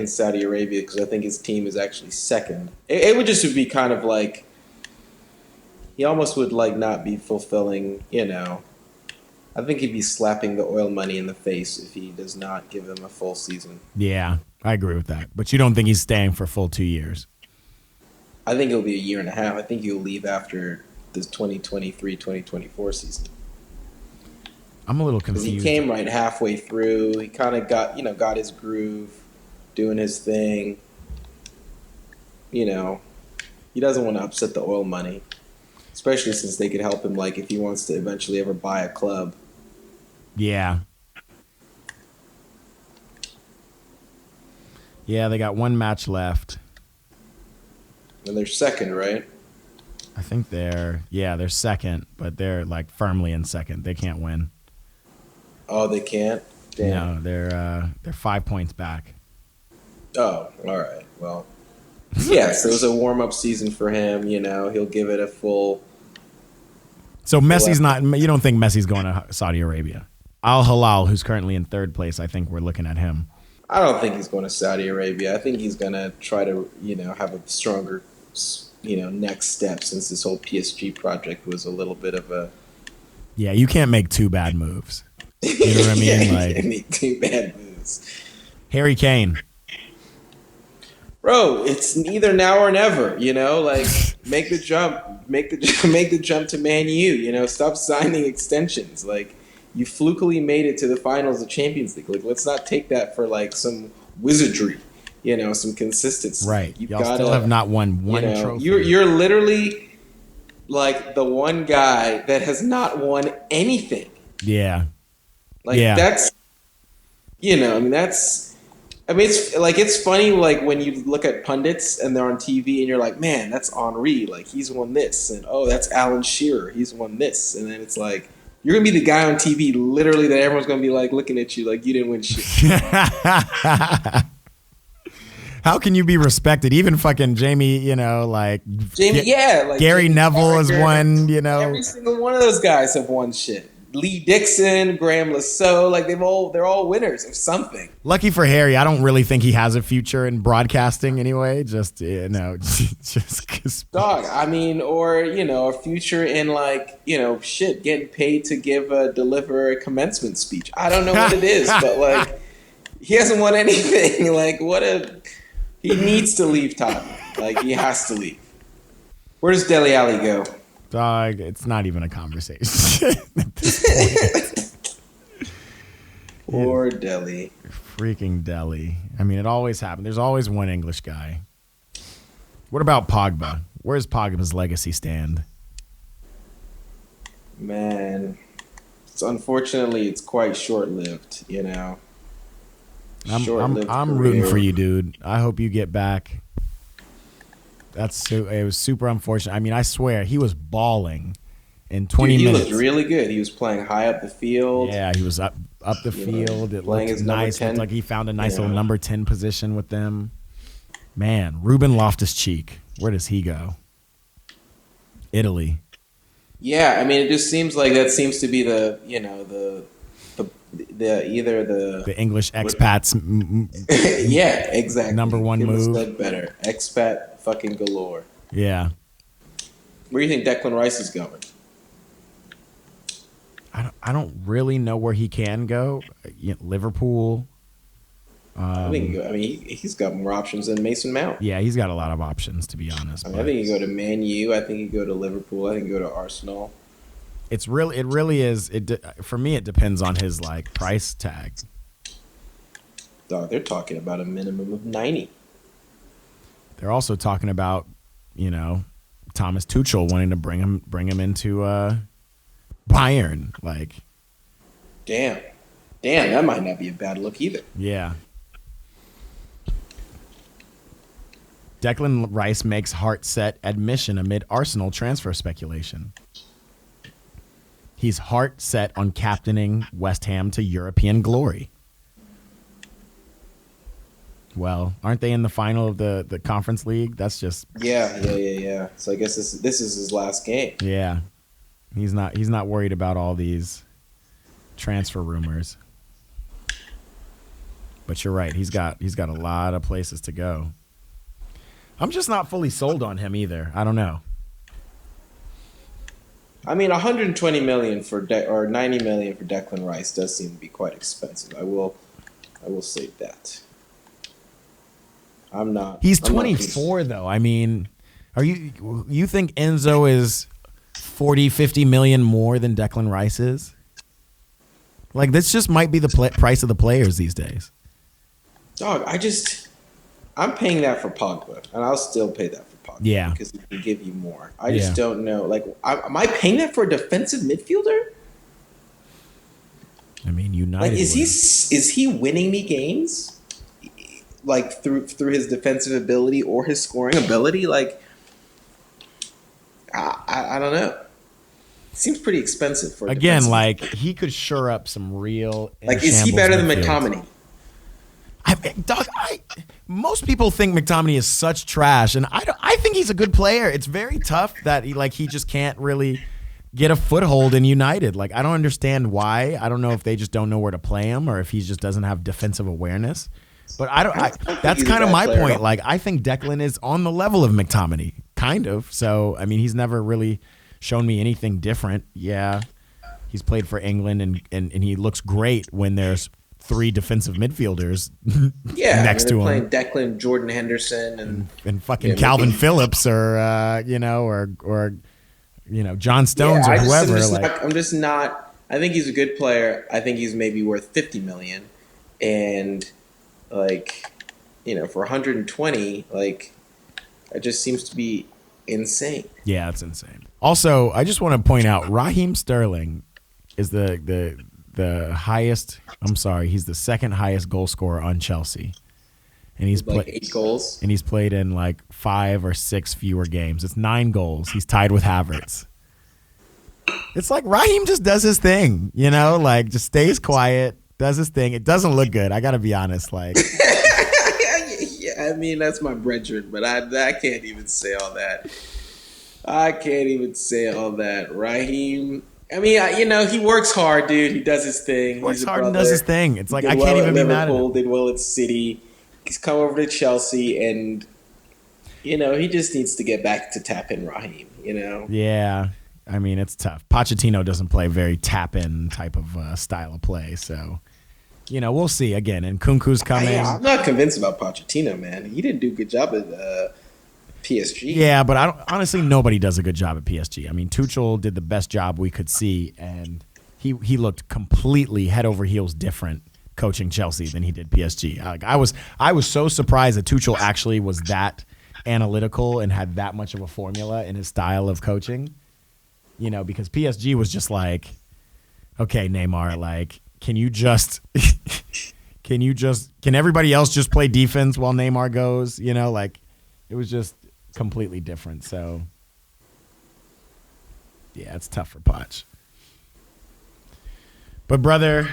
[SPEAKER 2] Saudi Arabia, because I think his team is actually second. It would just be kind of like he almost would like not be fulfilling. I think he'd be slapping the oil money in the face if he does not give him a full season.
[SPEAKER 1] Yeah, I agree with that. But you don't think he's staying for full 2 years?
[SPEAKER 2] I think it'll be a year and a half. I think he'll leave after this 2023-2024 season.
[SPEAKER 1] I'm a little confused.
[SPEAKER 2] He came right halfway through. He kind of got his groove, doing his thing. He doesn't want to upset the oil money, especially since they could help him, like, if he wants to eventually ever buy a club.
[SPEAKER 1] Yeah. Yeah, they got one match left.
[SPEAKER 2] And they're second, right?
[SPEAKER 1] I think they're second, but they're like firmly in second. They can't win.
[SPEAKER 2] Oh, they can't? Damn.
[SPEAKER 1] No, they're 5 points back.
[SPEAKER 2] Oh, all right. Well, yeah, so it was a warm-up season for him. He'll give it a full...
[SPEAKER 1] So Messi's not... You don't think Messi's going to Saudi Arabia? Al Hilal, who's currently in third place, I think we're looking at him.
[SPEAKER 2] I don't think he's going to Saudi Arabia. I think he's going to try to, have a stronger, next step, since this whole PSG project was a little bit of a...
[SPEAKER 1] Yeah, you can't make two bad moves. You know what I mean?
[SPEAKER 2] Yeah,
[SPEAKER 1] like,
[SPEAKER 2] you can't make two bad moves.
[SPEAKER 1] Harry Kane.
[SPEAKER 2] Bro, it's either now or never, like make the jump, make the jump to Man U, stop signing extensions. Like, you flukily made it to the finals of Champions League. Like, let's not take that for like some wizardry, some consistency.
[SPEAKER 1] Right. Y'all still have not won one trophy.
[SPEAKER 2] You're literally like the one guy that has not won anything.
[SPEAKER 1] Yeah.
[SPEAKER 2] Like, that's, it's funny, like, when you look at pundits and they're on TV and you're like, man, that's Henry. Like, he's won this. And, oh, that's Alan Shearer. He's won this. And then it's like, you're going to be the guy on TV, literally, that everyone's going to be, like, looking at you like you didn't win shit.
[SPEAKER 1] How can you be respected? Even fucking Jamie,
[SPEAKER 2] Jamie, like
[SPEAKER 1] Gary Neville has won,
[SPEAKER 2] Every single one of those guys have won shit. Lee Dixon, Graham Lasso, like they're all winners of something.
[SPEAKER 1] Lucky for Harry, I don't really think he has a future in broadcasting anyway. Just just 'cause.
[SPEAKER 2] Dog, I mean, or a future in getting paid to deliver a commencement speech. I don't know what it is, but like he hasn't won anything. Like he needs to leave Tottenham. Like he has to leave. Where does Dele Alli go?
[SPEAKER 1] Dog, it's not even a conversation at this point.
[SPEAKER 2] Poor Dele.
[SPEAKER 1] Freaking Dele. I mean, it always happens. There's always one English guy. What about Pogba? Where's Pogba's legacy stand?
[SPEAKER 2] Man, unfortunately, it's quite short-lived,
[SPEAKER 1] I'm rooting for you, dude. I hope you get back. It was super unfortunate. I mean, I swear he was balling in 20 minutes.
[SPEAKER 2] He looked really good. He was playing high up the field.
[SPEAKER 1] Yeah, he was up the field. It looked nice. It looked like he found a nice little number 10 position with them. Man, Ruben Loftus-Cheek. Where does he go? Italy.
[SPEAKER 2] Yeah, I mean, it just seems like that seems to be the
[SPEAKER 1] English expats.
[SPEAKER 2] Yeah, exactly.
[SPEAKER 1] Number one move.
[SPEAKER 2] Said better. Expat fucking galore.
[SPEAKER 1] Yeah.
[SPEAKER 2] Where do you think Declan Rice is going?
[SPEAKER 1] I don't really know where he can go. Liverpool.
[SPEAKER 2] He's got more options than Mason Mount.
[SPEAKER 1] Yeah, he's got a lot of options, to be honest.
[SPEAKER 2] I think he go to Man U. I think he go to Liverpool. I think he go to Arsenal.
[SPEAKER 1] It really is. For me, it depends on his price tag.
[SPEAKER 2] Dog, they're talking about a minimum of 90.
[SPEAKER 1] They're also talking about, Thomas Tuchel wanting to bring him into Bayern. Like,
[SPEAKER 2] damn, that might not be a bad look either.
[SPEAKER 1] Yeah. Declan Rice makes heart-set admission amid Arsenal transfer speculation. He's heart-set on captaining West Ham to European glory. Well, aren't they in the final of the Conference League? That's just...
[SPEAKER 2] Yeah. So I guess this is his last game.
[SPEAKER 1] Yeah. He's not worried about all these transfer rumors. But you're right. He's got a lot of places to go. I'm just not fully sold on him either. I don't know.
[SPEAKER 2] I mean, 120 million or 90 million for Declan Rice does seem to be quite expensive. I will say that. I'm not.
[SPEAKER 1] He's 24 though. I mean, you think Enzo is 40, 50 million more than Declan Rice is? Like, this just might be the price of the players these days.
[SPEAKER 2] Dog, I'm paying that for Pogba, and I'll still pay that for Pogba.
[SPEAKER 1] Yeah.
[SPEAKER 2] Because he can give you more. I just don't know. Like, am I paying that for a defensive midfielder?
[SPEAKER 1] I mean, United.
[SPEAKER 2] Like, is he winning me games? Like, through his defensive ability or his scoring ability? Like, I don't know. It seems pretty expensive for
[SPEAKER 1] he could shore up some real.
[SPEAKER 2] Like, is he better than McTominay?
[SPEAKER 1] Most people think McTominay is such trash, and I think he's a good player. It's very tough that he just can't really get a foothold in United. Like, I don't understand why. I don't know if they just don't know where to play him or if he just doesn't have defensive awareness. But that's kind of my point. Like, I think Declan is on the level of McTominay, kind of. So, I mean, he's never really shown me anything different. Yeah, he's played for England, and he looks great when there's 3 defensive midfilders next to him.
[SPEAKER 2] Playing Declan, Jordan Henderson,
[SPEAKER 1] and fucking Calvin Phillips or John Stones or whoever.
[SPEAKER 2] I'm just not. I think he's a good player. I think he's maybe worth 50 million, and for 120, it just seems to be insane.
[SPEAKER 1] Yeah, it's insane. Also, I just want to point out Raheem Sterling is the highest. I'm sorry, he's the second highest goal scorer on Chelsea, and he's played
[SPEAKER 2] 8 goals.
[SPEAKER 1] And he's played in 5 or 6 fewer games. It's 9 goals. He's tied with Havertz. It's like Raheem just does his thing, just stays quiet, does his thing. It doesn't look good. I gotta be honest.
[SPEAKER 2] Yeah, I mean, that's my brethren, but I can't even say all that. Raheem, I mean, he works hard, dude. He does his thing.
[SPEAKER 1] Works
[SPEAKER 2] He's a
[SPEAKER 1] hard and
[SPEAKER 2] brother.
[SPEAKER 1] does his thing. It's like,
[SPEAKER 2] Did
[SPEAKER 1] I
[SPEAKER 2] well
[SPEAKER 1] can't
[SPEAKER 2] at
[SPEAKER 1] even be mad at
[SPEAKER 2] Liverpool,
[SPEAKER 1] him.
[SPEAKER 2] did well at City. He's come over to Chelsea, and he just needs to get back to tap in Raheem.
[SPEAKER 1] Yeah. I mean, it's tough. Pochettino doesn't play very tap-in type of style of play, so we'll see again. And Kunku's coming.
[SPEAKER 2] I'm not convinced about Pochettino, man. He didn't do a good job at PSG.
[SPEAKER 1] Yeah, but honestly, nobody does a good job at PSG. I mean, Tuchel did the best job we could see, and he looked completely head over heels different coaching Chelsea than he did PSG. I was so surprised that Tuchel actually was that analytical and had that much of a formula in his style of coaching. Because PSG was just like, okay, Neymar, like, can everybody else just play defense while Neymar goes? Like, it was just completely different. So, yeah, it's tough for Poch. But, brother,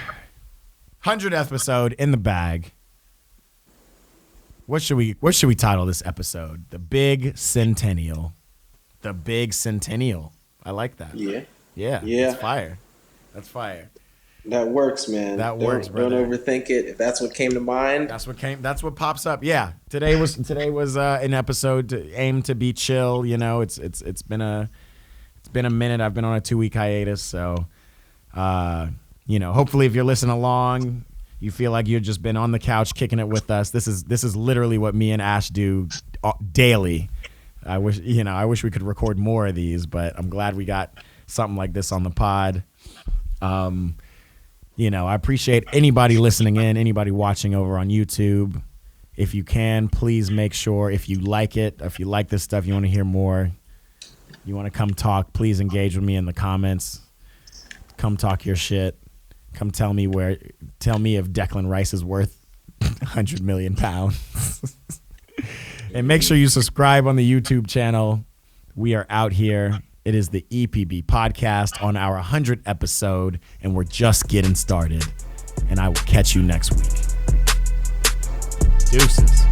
[SPEAKER 1] 100th episode in the bag. What should we title this episode? The Big Centennial. The Big Centennial. I like that.
[SPEAKER 2] Yeah.
[SPEAKER 1] Yeah. That's fire. That's fire.
[SPEAKER 2] That works, man.
[SPEAKER 1] That works, brother.
[SPEAKER 2] Don't overthink it. If that's what came to mind.
[SPEAKER 1] That's what pops up. Yeah. Today was an episode aimed to be chill. It's been a minute. I've been on a 2-week hiatus, so hopefully if you're listening along, you feel like you've just been on the couch kicking it with us. This is literally what me and Ash do daily. I wish we could record more of these, but I'm glad we got something like this on the pod. I appreciate anybody listening in, anybody watching over on YouTube. If you can, please make sure if you like it, if you like this stuff, you want to hear more, you want to come talk, please engage with me in the comments. Come talk your shit. Come tell me if Declan Rice is worth 100 million pounds. And make sure you subscribe on the YouTube channel. We are out here. It is the EPB podcast on our 100th episode, and we're just getting started. And I will catch you next week. Deuces.